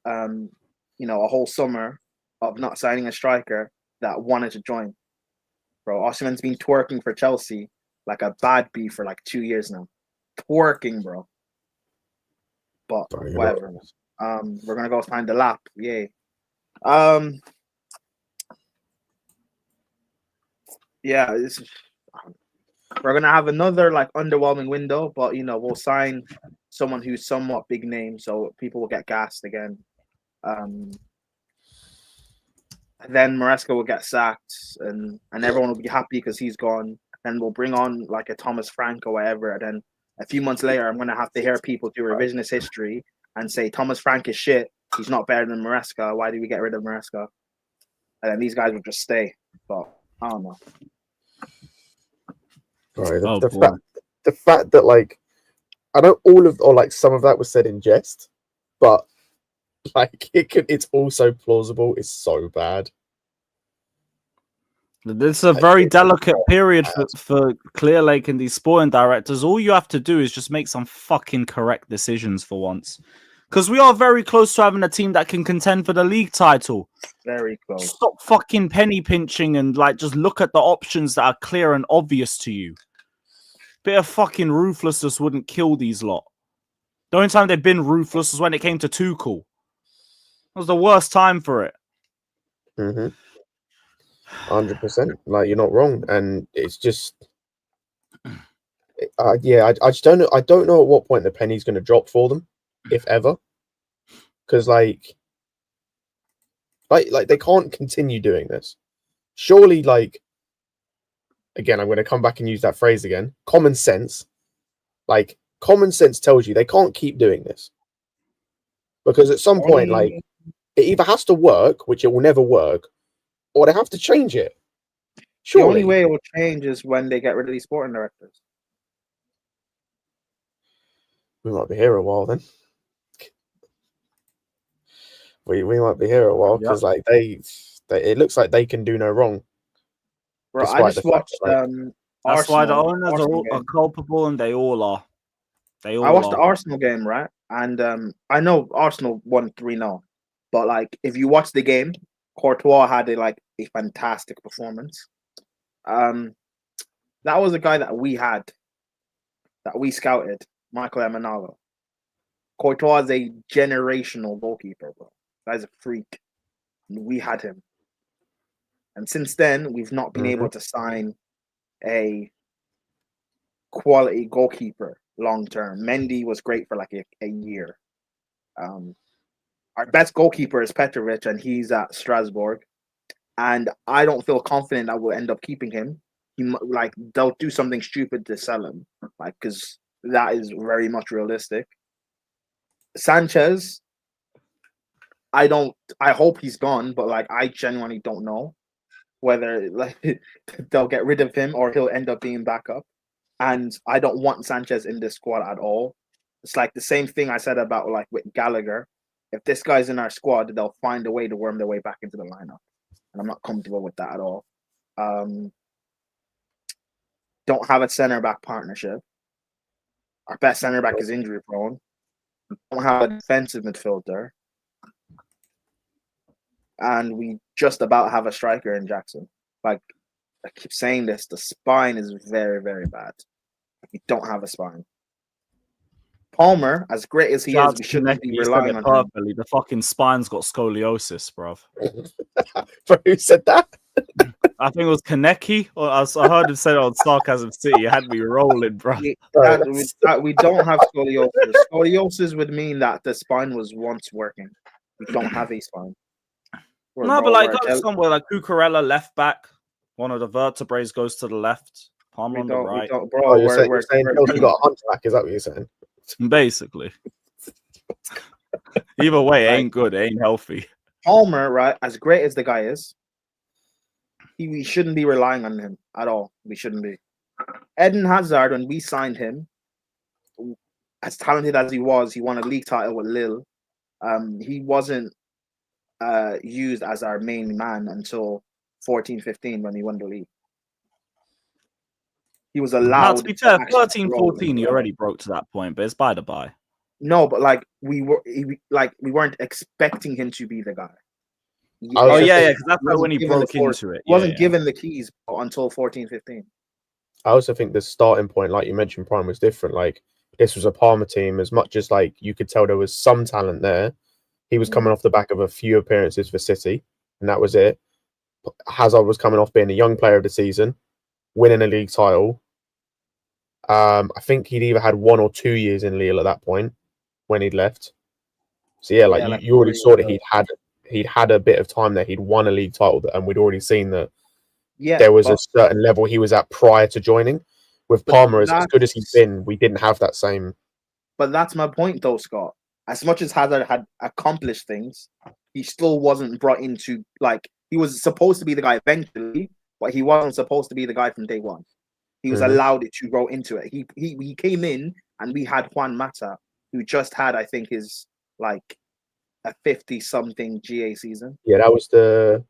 a whole summer of not signing a striker that wanted to join. Bro, Osimhen's been twerking for Chelsea like a bad bee for like 2 years now. Twerking, bro. But whatever. We're gonna go find the lap. Yay. Yeah, we're gonna have another like underwhelming window, but we'll sign someone who's somewhat big name, so people will get gassed again. Then Maresca will get sacked, and everyone will be happy because he's gone. And we'll bring on like a Thomas Frank or whatever. And then a few months later, I'm gonna have to hear people do revisionist history and say Thomas Frank is shit. He's not better than Maresca. Why did we get rid of Maresca? And then these guys will just stay. But I don't know. Right, the fact that like I know some of that was said in jest, but like it's also plausible. It's so bad. This is a very delicate period for Clearlake and these sporting directors. All you have to do is just make some fucking correct decisions for once. Because we are very close to having a team that can contend for the league title. Very close. Stop fucking penny pinching and like just look at the options that are clear and obvious to you. Bit of fucking ruthlessness wouldn't kill these lot. The only time they've been ruthless was when it came to Tuchel. That was the worst time for it. 100%. Like you're not wrong, and it's just, I just don't know. I don't know at what point the penny's going to drop for them, if ever, because like they can't continue doing this. Surely, like, again, I'm going to come back and use that phrase again. Common sense tells you they can't keep doing this, because at some point, like, it either has to work, which it will never work, or they have to change it. Surely. The only way it will change is when they get rid of these sporting directors. We might be here a while then. We might be here a while because like they it looks like they can do no wrong. Bro, I just watched. That's why the owners are culpable, and they all are. I watched the Arsenal game, right? And I know Arsenal won 3-0, but like if you watch the game, Courtois had a fantastic performance. That was a guy that we had that we scouted, Michael Emenalo. Courtois is a generational goalkeeper, bro. Guy's a freak. We had him. And since then, we've not been able to sign a quality goalkeeper long term. Mendy was great for like a year. Our best goalkeeper is Petrovic, and he's at Strasbourg. And I don't feel confident that we'll end up keeping him. They'll do something stupid to sell him, because that is very much realistic. Sanchez, I hope he's gone, but I genuinely don't know whether they'll get rid of him or he'll end up being backup. And I don't want Sanchez in this squad at all. It's like the same thing I said about with Gallagher. If this guy's in our squad, they'll find a way to worm their way back into the lineup. And I'm not comfortable with that at all. Don't have a center-back partnership. Our best center-back is injury-prone. Don't have a defensive midfielder. And we just about have a striker in Jackson. I keep saying this, the spine is very, very bad. We don't have a spine. Palmer, as great as he is, we shouldn't be relying on him. The fucking spine's got scoliosis, bruv. Who said that? I think it was Kaneki, or I heard him say it on Sarcasm City. It had me rolling, bro. We don't have scoliosis. Scoliosis would mean that the spine was once working. We don't have a spine. Somewhere like Cucurella left back, one of the vertebrae goes to the left, Palmer on the right. You're saying Chelsea got a hunchback? Is that what you're saying? Basically. Either way, it ain't good. It ain't healthy. Palmer, right, as great as the guy is, we shouldn't be relying on him at all. We shouldn't be. Eden Hazard, when we signed him, as talented as he won a league title with Lille. He wasn't used as our main man until 14-15 when he won the league. He was allowed. Now, to be fair, 13-14, he already broke to that point, but it's by the by. No, but we weren't expecting him to be the guy. Because that's when he broke into it. He wasn't given the keys until 14-15. I also think the starting point, like you mentioned, Prime was different. This was a Palmer team, as much as you could tell there was some talent there. He was coming off the back of a few appearances for City, and that was it. Hazard was coming off being a young player of the season, winning a league title. I think he'd either had 1 or 2 years in Lille at that point when he'd left. So you already saw that he'd had a bit of time there. He'd won a league title, and we'd already seen that there was a certain level he was at prior to joining. With Palmer, as good as he's been, we didn't have that same. But that's my point, though, Scott. As much as Hazard had accomplished things, he still wasn't brought into he was supposed to be the guy eventually, but he wasn't supposed to be the guy from day one. He was allowed to grow into it. He came in, and we had Juan Mata, who just had, I think, his a 50-something GA season. Yeah, that was the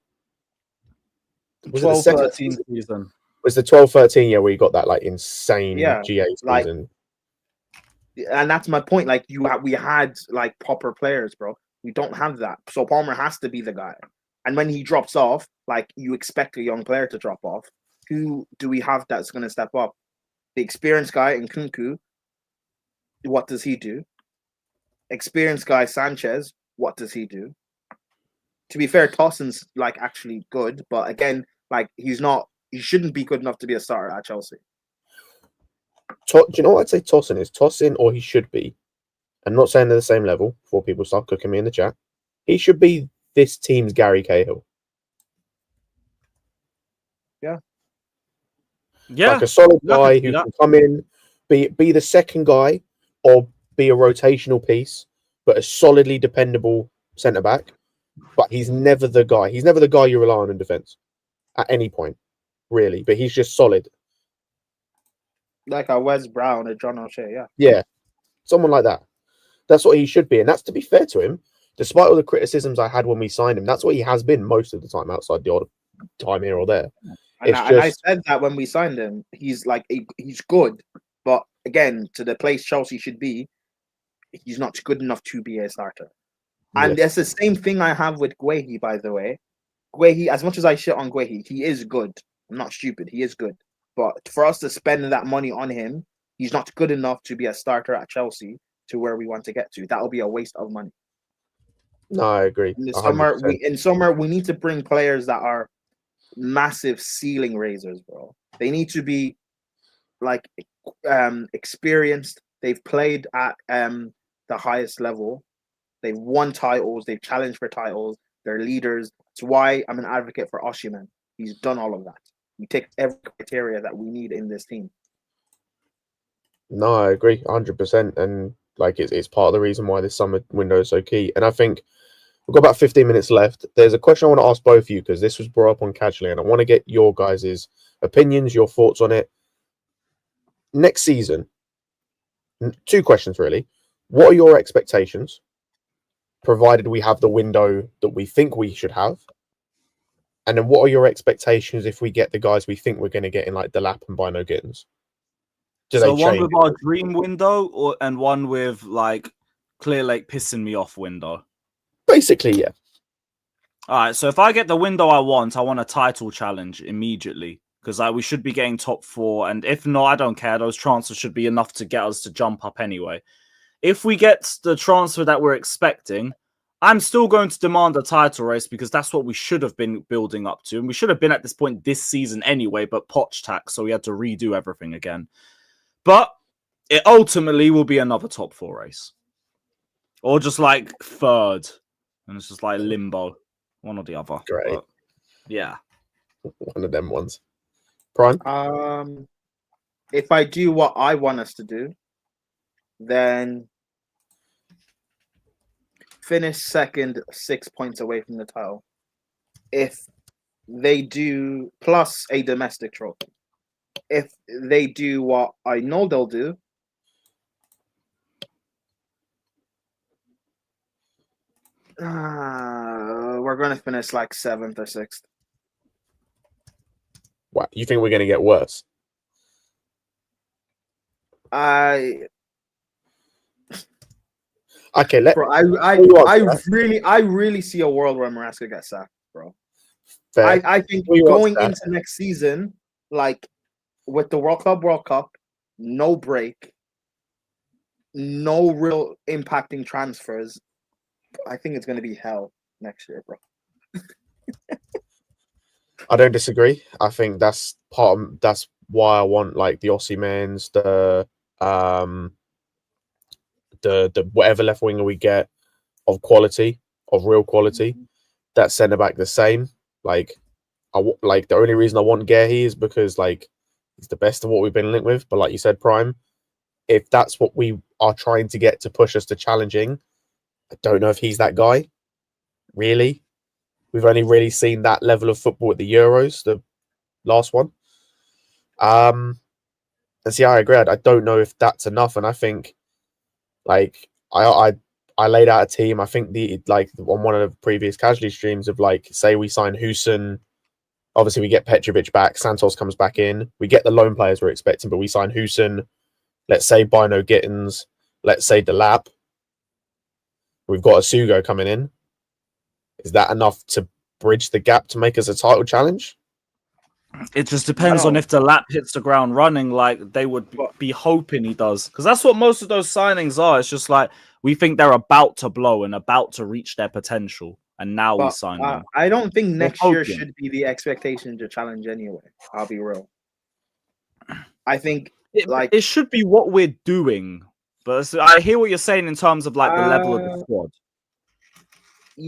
12-13 season. Was the 12-13 year where you got that insane GA season? And that's my point. We had proper players, bro. We don't have that. So Palmer has to be the guy. And when he drops off, you expect a young player to drop off. Who do we have that's going to step up? The experienced guy in Nkunku, what does he do? Experienced guy Sanchez, what does he do? To be fair, Tossin's actually good, but again, he shouldn't be good enough to be a starter at Chelsea. Do you know what I'd say Tossin is? Tossin, or he should be. I'm not saying they're the same level before people start cooking me in the chat. He should be this team's Gary Cahill. Yeah. A solid guy who can come in, be the second guy, or be a rotational piece, but a solidly dependable centre back. But he's never the guy. He's never the guy you rely on in defence at any point, really. But he's just solid. Like a Wes Brown or John O'Shea, yeah. Yeah, someone like that. That's what he should be. And that's, to be fair to him, despite all the criticisms I had when we signed him, that's what he has been most of the time, outside the odd time here or there. And I said that when we signed him, he's he's good, but again, to the place Chelsea should be, he's not good enough to be a starter. And it's the same thing I have with Guehi, by the way. Guehi, as much as I shit on Guehi, he is good. I'm not stupid. He is good. But for us to spend that money on him, He's not good enough to be a starter at Chelsea to where we want to get to. That will be a waste of money. No, I agree. In the 100%. summer, we need to bring players that are massive ceiling raisers, bro. They need to be like experienced. They've played at the highest level. They've won titles. They've challenged for titles. They're leaders. That's why I'm an advocate for Osimhen. He's done all of that. He ticks every criteria that we need in this team. No, I agree 100%. And like it's part of the reason why this summer window is so key. And I think we've got about 15 minutes left. There's a question I want to ask both of you because this was brought up on Casually, and I want to get your guys' opinions, your thoughts on it. Next season, 2 questions really. What are your expectations, provided we have the window that we think we should have? And then what are your expectations if we get the guys we think we're going to get in like Delap and Bino Gittins? So one with our dream window and one with like Clearlake pissing me off window? Basically, yeah. All right, so if I get the window I want a title challenge immediately because like we should be getting top 4, and if not, I don't care. Those transfers should be enough to get us to jump up anyway. If we get the transfer that we're expecting, I'm still going to demand a title race because that's what we should have been building up to, and we should have been at this point this season anyway. But Poch tax, so we had to redo everything again. But it ultimately will be another top 4 race, or just like 3rd. And it's just like limbo, one or the other. Great. But, yeah. One of them ones. Prime? If I do what I want us to do, then finish 2nd, 6 points away from the title. If they do, plus a domestic trophy. If they do what I know they'll do, we're going to finish like 7th or 6th. Wow, you think we're going to get worse? Okay, bro, I really see a world where Maresca gets sacked, bro. I think going into next season, like with the World Cup, no break, no real impacting transfers. I think it's going to be hell next year, bro. I don't disagree. I think that's that's why I want like the Osimhen's, the whatever left winger we get of quality, of real quality. That centre back the same. Like the only reason I want Gehi is because like he's the best of what we've been linked with. But like you said, Prime, if that's what we are trying to get to push us to challenging, I don't know if he's that guy. Really, we've only really seen that level of football at the Euros, the last one. And see, I agree. I don't know if that's enough, and I think like I laid out a team. I think on one of the previous Casually streams of like, say we sign Husin, obviously we get Petrovic back, Santos comes back in, we get the loan players we're expecting, but we sign Husin, let's say Bino Gittins, let's say Delap. We've got a Sugo coming in. Is that enough to bridge the gap to make us a title challenge? It just depends on if the lap hits the ground running like they would be hoping he does. Because that's what most of those signings are. It's just like we think they're about to blow and about to reach their potential. And now we sign them. I don't think next year should be the expectation to challenge anyway. I'll be real. I think it should be what we're doing. But I hear what you're saying in terms of like the level of the squad.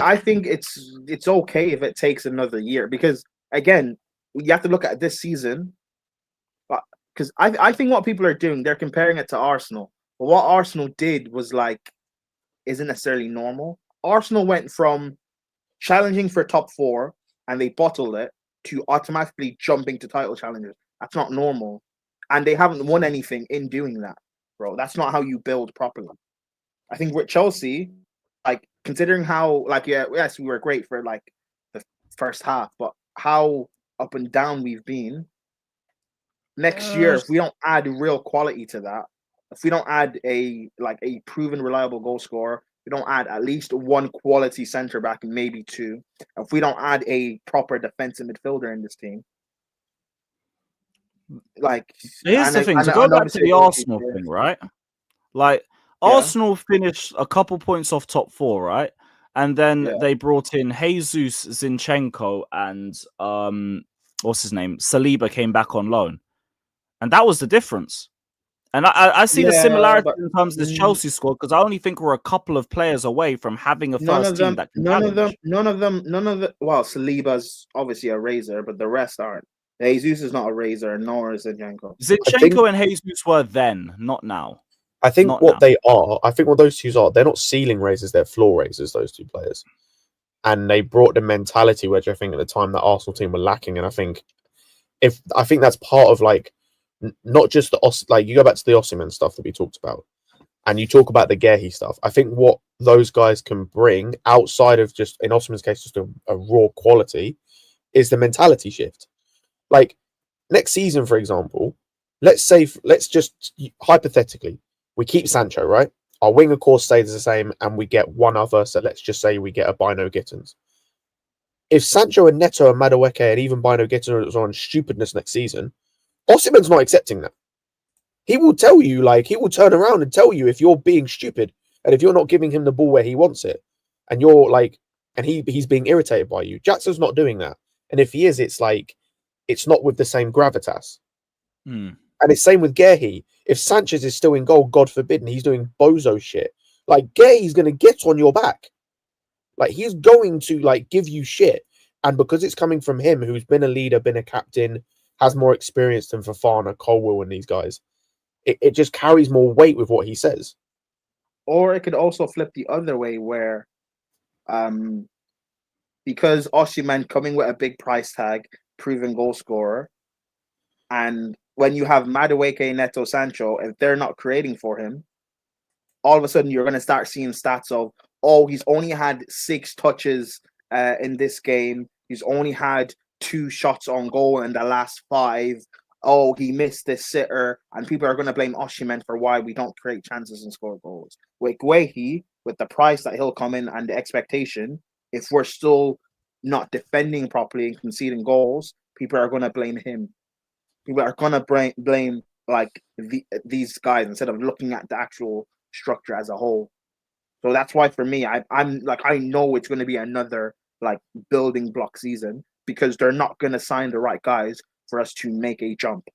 I think it's okay if it takes another year because again, you have to look at this season. Because I think what people are doing, they're comparing it to Arsenal. But what Arsenal did was isn't necessarily normal. Arsenal went from challenging for top 4 and they bottled it to automatically jumping to title challenges. That's not normal. And they haven't won anything in doing that, bro. That's not how you build properly. I think with Chelsea, considering how, yes, we were great for the first half, but how up and down we've been. Next year, if we don't add real quality to that, if we don't add a proven reliable goal scorer, we don't add at least one quality centre back and maybe 2. If we don't add a proper defensive midfielder in this team, Like, Here's the thing: to go back to the Arsenal thing, right? Like, Arsenal finished a couple points off top four, right? And then they brought in Jesus, Zinchenko, and what's his name? Saliba came back on loan, and that was the difference. And I see the similarity in terms of this Chelsea squad, because I only think we're a couple of players away from having a first team that can challenge. None of them. Well, Saliba's obviously a razor, but the rest aren't. Jesus is not a razor, nor is Zinchenko. Zinchenko and Jesus were then, not now. I think what those two are, they're not ceiling raisers, they're floor raisers, those two players. And they brought the mentality, which I think at the time that Arsenal team were lacking. And I think that's part of like, not just like you go back to the Osimhen stuff that we talked about, and you talk about the Gehi stuff. I think what those guys can bring outside of just, in Osimhen's case, just a raw quality, is the mentality shift. Like next season, for example, let's just hypothetically, we keep Sancho, right? Our winger course stays the same, and we get one other. So let's just say we get a Bino Gittins. If Sancho and Neto and Madueke and even Bino Gittins are on stupidness next season, Osimhen's not accepting that. He will tell you, like, he will turn around and tell you if you're being stupid and if you're not giving him the ball where he wants it, and you're like, and he's being irritated by you. Jackson's not doing that, and if he is, it's like, it's not with the same gravitas. And it's same with Gehi. If Sanchez is still in goal, God forbid, and he's doing bozo shit, like Gehi's going to get on your back. Like he's going to like give you shit, and because it's coming from him, who's been a leader, been a captain, has more experience than Fofana, Colwill, and these guys, it just carries more weight with what he says. Or it could also flip the other way, where, because Osimhen coming with a big price tag, proven goal scorer, and when you have Madueke, Neto, Sancho, if they're not creating for him, all of a sudden you're going to start seeing stats of, oh, he's only had 6 touches in this game. He's only had 2 shots on goal in the last 5. Oh, he missed this sitter. And people are going to blame Osimhen for why we don't create chances and score goals. With Guehi, with the price that he'll come in and the expectation, if we're still not defending properly and conceding goals, people are going to blame him. People are going to blame like these guys instead of looking at the actual structure as a whole. So that's why for me, I'm like, I know it's going to be another like building block season, because they're not going to sign the right guys for us to make a jump,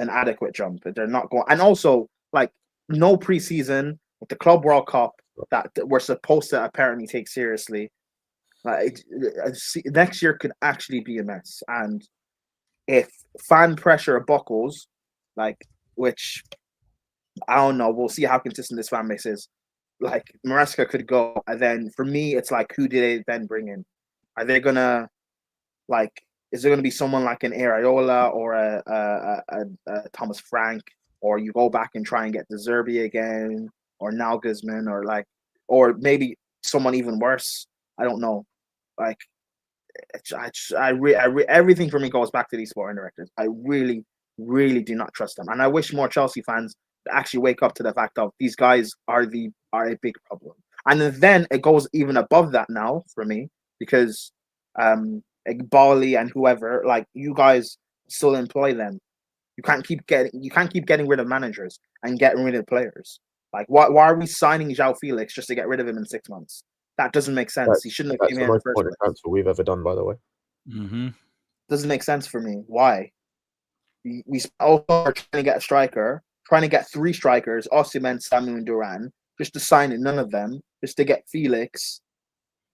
an adequate jump. They're not going, and also like no preseason with the Club World Cup that we're supposed to apparently take seriously. Like next year could actually be a mess, and if fan pressure buckles, like, which I don't know, we'll see how consistent this fan base is. Like Maresca could go, and then for me, it's like, who do they then bring in? Are they gonna like? Is there gonna be someone like an Areola or a Thomas Frank, or you go back and try and get the Zerbi again, or Nagelsmann, or like, or maybe someone even worse? I don't know. Like, everything for me goes back to these sporting directors. I really, really do not trust them, and I wish more Chelsea fans actually wake up to the fact of these guys are a big problem. And then it goes even above that now for me, because Bali and whoever, like, you guys still employ them. You can't keep getting rid of managers and getting rid of players. Like, why are we signing João Felix just to get rid of him in 6 months? That doesn't make sense. He shouldn't have came here in the first place. That's the most transfer we've ever done, by the way. Doesn't make sense for me. Why? We also are trying to get a striker, trying to get 3 strikers, Osimhen, Samu, and Duran, just to sign in none of them, just to get Felix.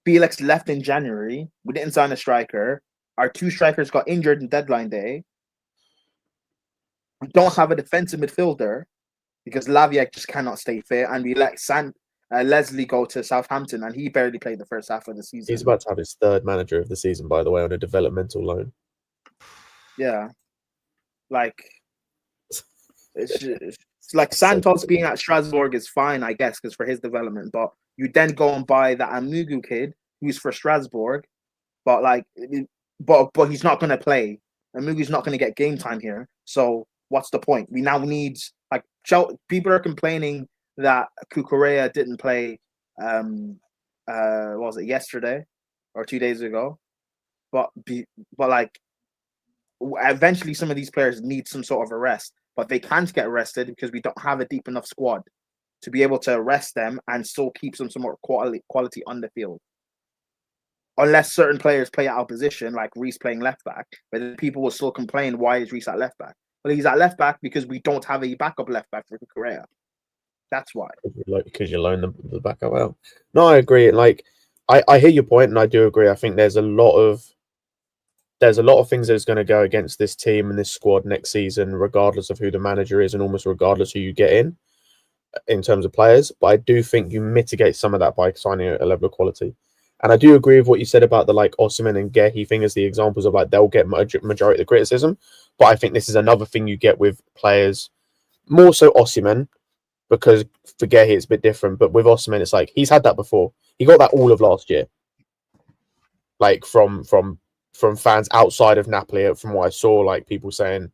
Felix left in January. We didn't sign a striker. Our 2 strikers got injured in deadline day. We don't have a defensive midfielder because Lavia just cannot stay fit, and we let Leslie go to Southampton, and he barely played the first half of the season. He's about to have his 3rd manager of the season, by the way, on a developmental loan. Yeah. Like, it's like Santos being at Strasbourg is fine, I guess, because for his development. But you then go and buy that Amugu kid who's for Strasbourg, but like, but he's not going to play. Amugu's not going to get game time here. So what's the point? We now need, like, people are complaining that Cucurella didn't play. What was it, yesterday or 2 days ago? But like, eventually some of these players need some sort of a rest, but they can't get rested because we don't have a deep enough squad to be able to rest them and still keep some more quality on the field. Unless certain players play out of position, like Reece playing left back, but then people will still complain, why is Reece at left back? Well, he's at left back because we don't have a backup left back for Correa. That's why. Because you loan the backup out. No, I agree. Like, I hear your point, and I do agree. I think there's a lot of things that's going to go against this team and this squad next season, regardless of who the manager is, and almost regardless who you get in terms of players. But I do think you mitigate some of that by signing a level of quality. And I do agree with what you said about the like Osimhen and Gehi thing as the examples of like they'll get majority of the criticism. But I think this is another thing you get with players, more so Osimhen, because for Gehi it's a bit different. But with Osimhen, it's like he's had that before. He got that all of last year, like from fans outside of Napoli. From what I saw, like people talking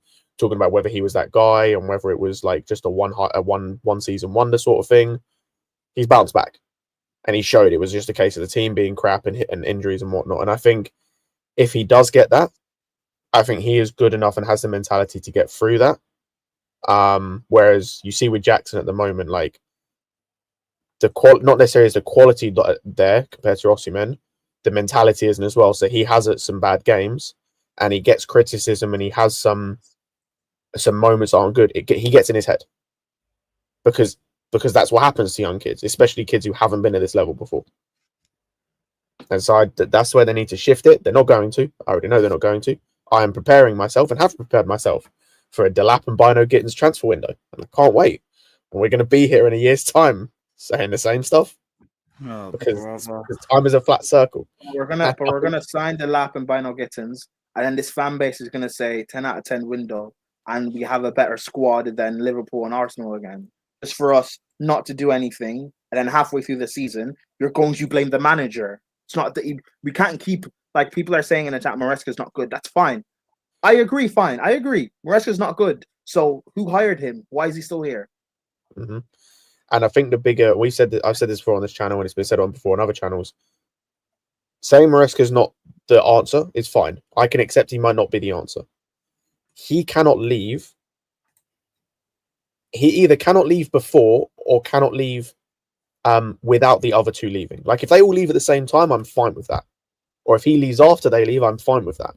about whether he was that guy and whether it was like just a one season wonder sort of thing. He's bounced back. And he showed it was just a case of the team being crap and injuries and whatnot. And I think if he does get that, I think he is good enough and has the mentality to get through that. Whereas you see with Jackson at the moment, like not necessarily is the quality there compared to Osimhen, the mentality isn't as well. So he has some bad games, and he gets criticism, and he has some moments that aren't good. He gets in his head because that's what happens to young kids, especially kids who haven't been at this level before. And so that's where they need to shift it. They're not going to. I already know they're not going to. I am preparing myself and have prepared myself for a Delap and Bino Gittins transfer window. And I can't wait. And we're going to be here in a year's time saying the same stuff. Because time is a flat circle. We're gonna sign Delap and Bino Gittins, and then this fan base is gonna say 10 out of 10 window, and we have a better squad than Liverpool and Arsenal again. Just for us not to do anything, and then halfway through the season, you're going to blame the manager. It's not that we can't keep, like people are saying in the chat, Maresca's not good. That's fine. I agree. Fine, I agree. Maresca's not good. So who hired him? Why is he still here? Mm-hmm. And I think the bigger I've said this before on this channel, and it's been said on before on other channels. Saying Maresca's not the answer is fine. I can accept he might not be the answer. He cannot leave. He either cannot leave before or cannot leave without the other two leaving. Like if they all leave at the same time, I'm fine with that. Or if he leaves after they leave, I'm fine with that.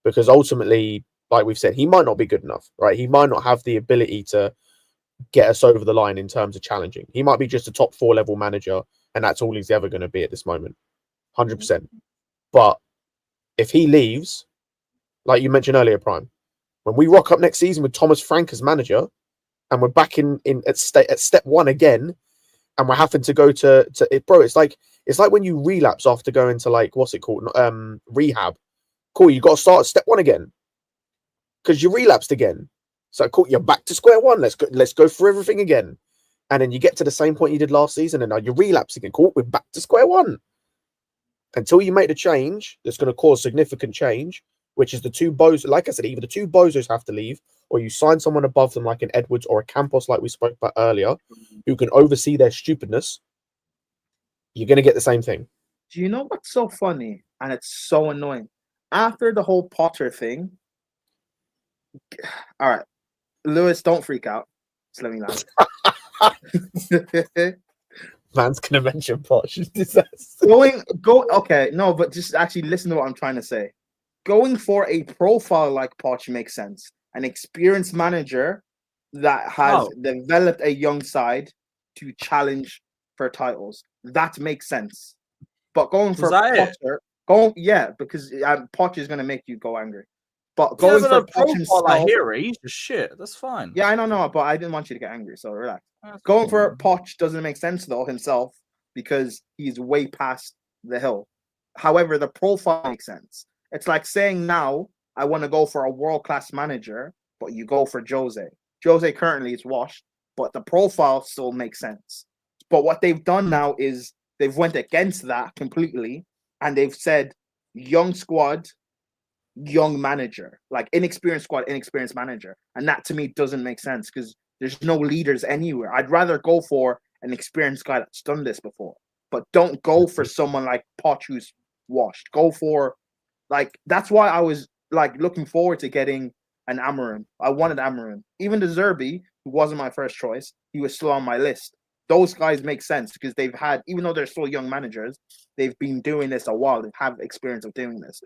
Because ultimately, like we've said, he might not be good enough, right? He might not have the ability to get us over the line in terms of challenging. He might be just a top 4 level manager, and that's all he's ever going to be at this moment. 100%. But if he leaves, like you mentioned earlier, Prime, when we rock up next season with Thomas Frank as manager, and we're back at step 1 again, and we're having to go to it, bro. It's like when you relapse after going to like what's it called, rehab. Cool, you got to start at step 1 again because you relapsed again. So cool, you're back to square one. Let's go through everything again, and then you get to the same point you did last season, and now you relapse again. Cool, we're back to square one. Until you make the change that's going to cause significant change, which is the two bozos. Like I said, either the two bozos have to leave, or you sign someone above them like an Edwards or a Campos, like we spoke about earlier, who can oversee their stupidness. You're going to get the same thing. Do you know what's so funny? And it's so annoying. After the whole Potter thing, all right, Lewis, don't freak out. Just let me land. Man's going to mention Potter. Okay, no, but just actually listen to what I'm trying to say. Going for a profile like Poch makes sense. An experienced manager that has developed a young side to challenge for titles. That makes sense. But going for Potter, because Poch is going to make you go angry. But going for Poch himself, I hear it. He's just shit. That's fine. Yeah, I don't know, but I didn't want you to get angry, so relax. Going for Poch doesn't make sense though himself because he's way past the hill. However, the profile makes sense. It's like saying now I want to go for a world-class manager, but you go for Jose. Jose currently is washed, but the profile still makes sense. But what they've done now is they've went against that completely, and they've said young squad, young manager, like inexperienced squad, inexperienced manager. And that to me doesn't make sense because there's no leaders anywhere. I'd rather go for an experienced guy that's done this before, but don't go for someone like Poch who's washed. Go for, like, that's why I was like looking forward to getting an Amarim. I wanted Amarim. Even the Zerbi, who wasn't my first choice, he was still on my list. Those guys make sense because they've had, even though they're still young managers, they've been doing this a while. They have experience of doing this.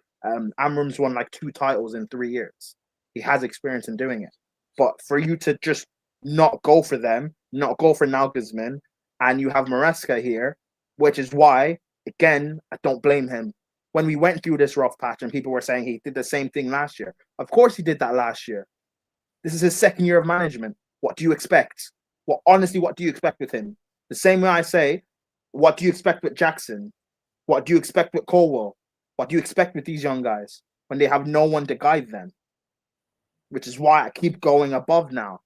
Amarim's won like 2 titles in 3 years. He has experience in doing it. But for you to just not go for them, not go for Nagelsmann, and you have Maresca here, which is why, again, I don't blame him. When we went through this rough patch and people were saying he did the same thing last year. Of course he did that last year. This is his second year of management. What do you expect? Well, honestly, what do you expect with him? The same way I say, what do you expect with Jackson? What do you expect with Colwell? What do you expect with these young guys when they have no one to guide them? Which is why I keep going above now.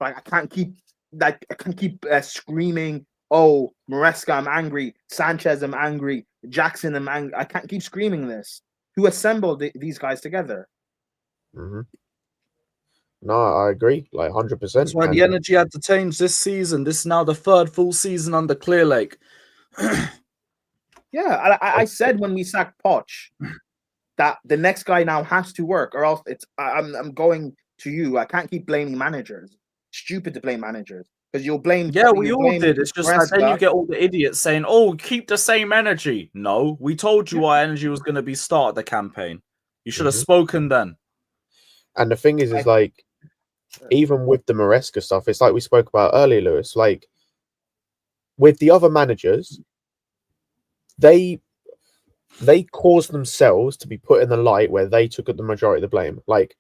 Like I can't keep screaming, oh, Maresca, I'm angry. Sanchez, I'm angry. Jackson, I'm angry. I can't keep screaming this. Who assembled these guys together? Mm-hmm. No, I agree, like 100%. That's why the energy had to change this season. This is now the 3rd full season under Clearlake. Yeah, I said when we sacked Poch that the next guy now has to work, or else I'm going to you. I can't keep blaming managers. Stupid to blame managers because you'll blame. Yeah, we all did. It's just Maresca. that then you get all the idiots saying, "Oh, keep the same energy." No, we told you our energy was going to be start of the campaign. You should have spoken then. And the thing is like, even with the Maresca stuff, it's like we spoke about earlier, Lewis. Like with the other managers, they caused themselves to be put in the light where they took the majority of the blame. Like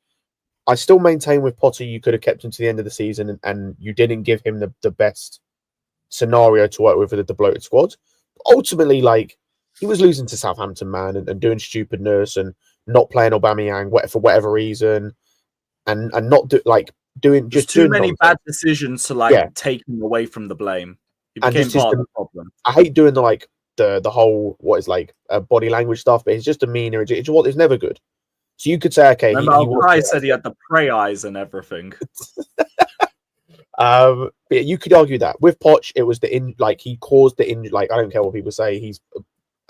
I still maintain with Potter, you could have kept him to the end of the season, and you didn't give him the best scenario to work with the bloated squad. Ultimately, like he was losing to Southampton, man, and doing stupidness and not playing Aubameyang for whatever reason, and not doing There's too many bad decisions to take him away from the blame. He became part of the problem. I hate doing the whole what is like body language stuff, but it's just demeanor. It's never good. So you could say, okay, I said he had the prey eyes and everything. But you could argue that with Poch, it was he caused the injury. Like I don't care what people say, he's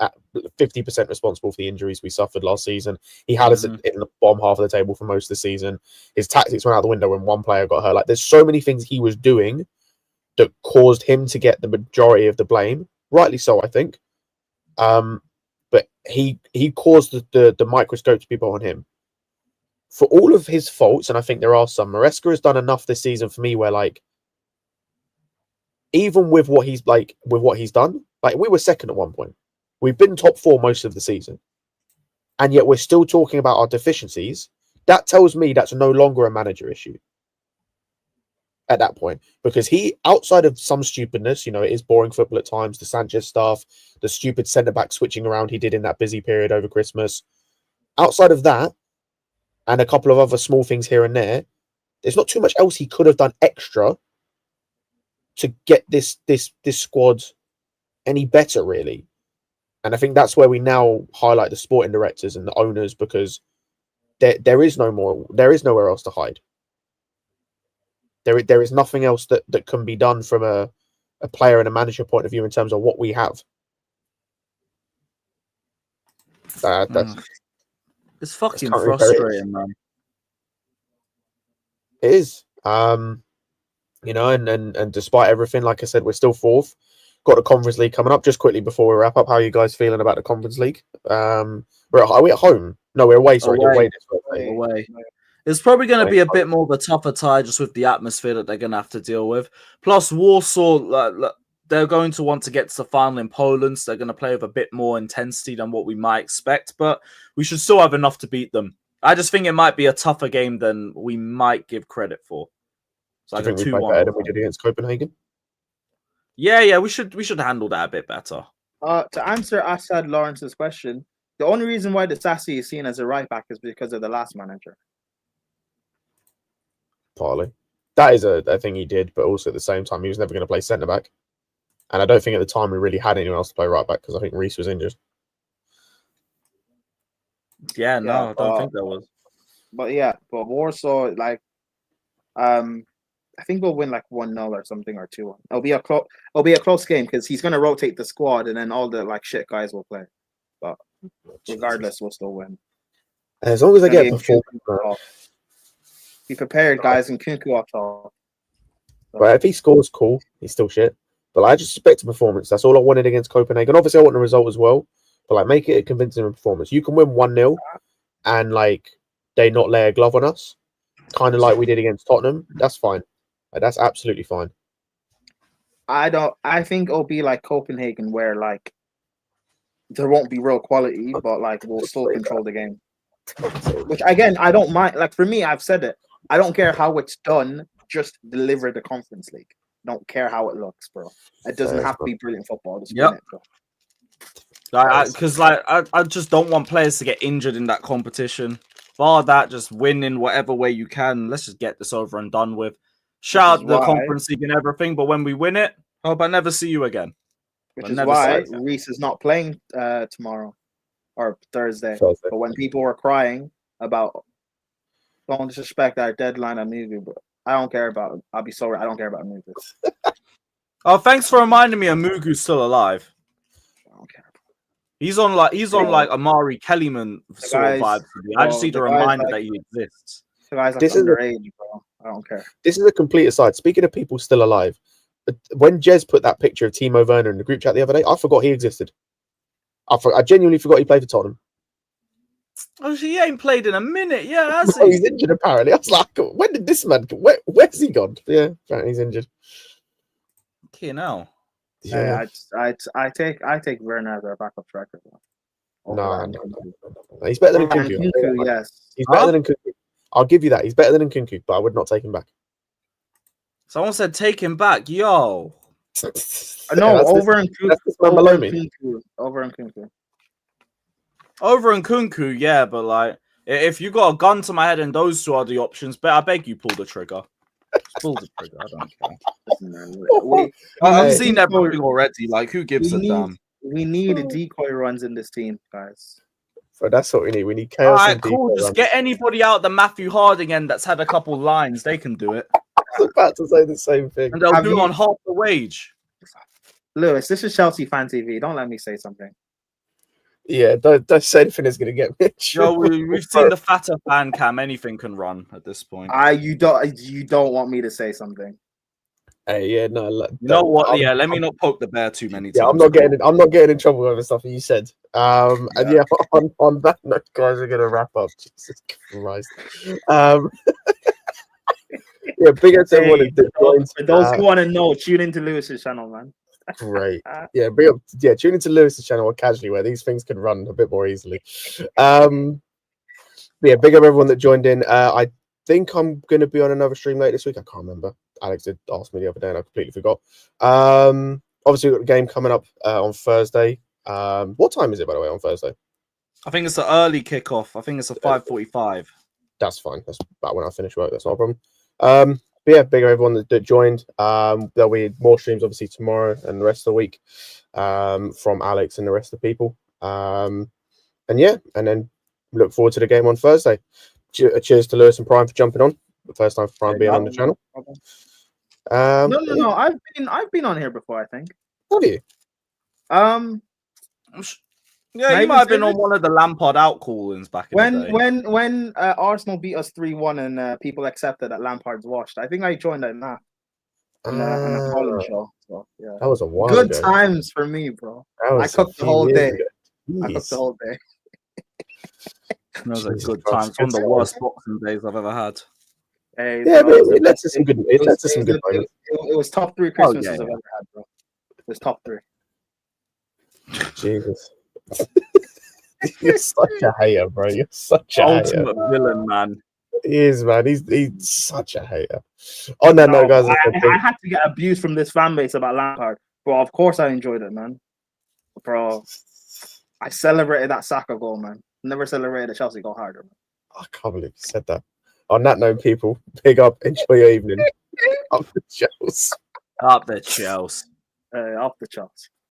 at 50% responsible for the injuries we suffered last season. He had us in the bottom half of the table for most of the season. His tactics went out the window when one player got hurt. Like there's so many things he was doing that caused him to get the majority of the blame. Rightly so, I think. But he caused the microscope to be put on him. For all of his faults, and I think there are some, Maresca has done enough this season for me where, like, even with what he's done, like we were second at one point. We've been top 4 most of the season. And yet we're still talking about our deficiencies. That tells me that's no longer a manager issue at that point. Because he, outside of some stupidness, it is boring football at times, the Sanchez stuff, the stupid centre-back switching around he did in that busy period over Christmas. Outside of that, and a couple of other small things here and there, there's not too much else he could have done extra to get this squad any better, really. And I think that's where we now highlight the sporting directors and the owners, because there is nowhere else to hide. There is nothing else that can be done from a player and a manager point of view in terms of what we have. It's fucking frustrating, man. It is. And despite everything, like I said, we're still 4th. Got the Conference League coming up. Just quickly before we wrap up, how are you guys feeling about the Conference League? Are we at home? No, we're away. Sorry, away. It's probably going to be a bit more of a tougher tie just with the atmosphere that they're going to have to deal with. Plus, Warsaw, they're going to want to get to the final in Poland, so they're going to play with a bit more intensity than what we might expect, but we should still have enough to beat them. I just think it might be a tougher game than we might give credit for. So I think we played better than we did against Copenhagen? Yeah, we should handle that a bit better. To answer Assad Lawrence's question, the only reason why the Sassy is seen as a right back is because of the last manager. Partly. That is a thing he did, but also at the same time, he was never going to play centre back. And I don't think at the time we really had anyone else to play right back because I think Reece was injured. Yeah, no, I don't think there was. But Warsaw, I think we'll win 1-0 or something, or 2-1. It'll be a close game because he's going to rotate the squad and then all the shit guys will play. But regardless, we'll still win. As long as they Gonna get be performance, Nkunku off. Be prepared, guys, and Nkunku off top. but if he scores, cool. He's still shit. But I just expect a performance. That's all I wanted against Copenhagen. Obviously, I want a result as well. But like, make it a convincing performance. You can win 1-0 and like they not lay a glove on us, kind of like we did against Tottenham. That's fine. Like, that's absolutely fine. I think it'll be like Copenhagen, where like there won't be real quality, but like we'll still control the game. Which again, I don't mind. Like for me, I've said it. I don't care how it's done. Just deliver the Conference League. Don't care how it looks, bro. It doesn't have to be brilliant football. Just win it, bro. Because I just don't want players to get injured in that competition. Bar that, just win in whatever way you can. Let's just get this over and done with. Shout out the Conference League and everything, but when we win it, hope I never see you again. Which is why Reece is not playing tomorrow or Thursday. But when people were crying about don't disrespect our deadline on Mugu, but I don't care about it. I'll be sorry. I don't care about Mugu. Oh, thanks for reminding me. Mugu's still alive. I don't care. He's on like Amari Kellyman sort of vibe. I just need a reminder that he exists. The guy's like underage, bro. I don't care. This is a complete aside. Speaking of people still alive, when Jez put that picture of Timo Werner in the group chat the other day, I forgot he existed. I genuinely forgot he played for Tottenham. Oh, he ain't played in a minute. Yeah, has he? He's injured apparently. I was like, when did this man? Where's he gone? Yeah, apparently he's injured. Okay, now. Yeah, I take Werner as our backup striker. No. He's better than Nkunku. Yes, he's better than Nkunku. I'll give you that. He's better than Nkunku, but I would not take him back. Someone said take him back. Yo. No, over Nkunku. Over Nkunku, yeah, but like, if you got a gun to my head and those two are the options, but I beg you, pull the trigger. Pull the trigger. I don't care. I've seen everything already. Like, who gives a damn? We need decoy runs in this team, guys. So that's what we need. We need chaos. All right, cool. Just get anybody out the Matthew Harding end that's had a couple lines. They can do it. I was about to say the same thing. And they'll do it on half the wage. Lewis, this is Chelsea Fan TV. Don't let me say something. Yeah, don't say anything is going to get me. Yo, we've seen the fatter fan cam. Anything can run at this point. You don't want me to say something. Hey, yeah, no. You know what? Yeah, let me not poke the bear too many times. Yeah, I'm not getting in trouble over stuff you said. And yeah, on that note, guys, we're gonna wrap up. Jesus Christ. Yeah, big ups everyone. For those who want to know, tune into Lewis's channel, man. Great. Yeah, big up. Yeah, tune into Lewis's channel or casually where these things can run a bit more easily. Yeah, big up everyone that joined in. I think I'm going to be on another stream later this week. I can't remember. Alex did ask me the other day and I completely forgot. Obviously, we've got the game coming up on Thursday. What time is it, by the way, on Thursday? I think it's an early kickoff. I think it's a 5:45. That's fine. That's about when I finish work. That's not a problem. But yeah, big up everyone that joined. There'll be more streams, obviously, tomorrow and the rest of the week from Alex and the rest of the people. And yeah, and then look forward to the game on Thursday. Cheers to Lewis and Prime for jumping on. The first time for Prime being on the channel. No. I've been on here before, I think. Have you? Yeah, you might have been on one of the Lampard out call-ins back in the day. When Arsenal beat us 3-1 and people accepted that Lampard's washed. I think I joined in that. In a Colin show. So, yeah. That was a while Good ago. times for me, bro. I cooked the whole day. I cooked the whole day. Those are good times. One of the worst boxing days I've ever had. Hey, yeah, but it led to some good. It led to some good moments. It was top 3 Christmases I've ever had, bro. It was top 3. Jesus. You're such a hater, bro. You're such a ultimate villain, man. He is, man. He's such a hater. On that note, guys, I had to get abused from this fan base about Lampard, bro. Of course, I enjoyed it, man. Bro, I celebrated that Saka goal, man. Never celebrated a Chelsea goal harder, man. I can't believe you said that. On that note, people, big up. Enjoy your evening. Up the Chelsea. Up the Chelsea. Up the Chelsea.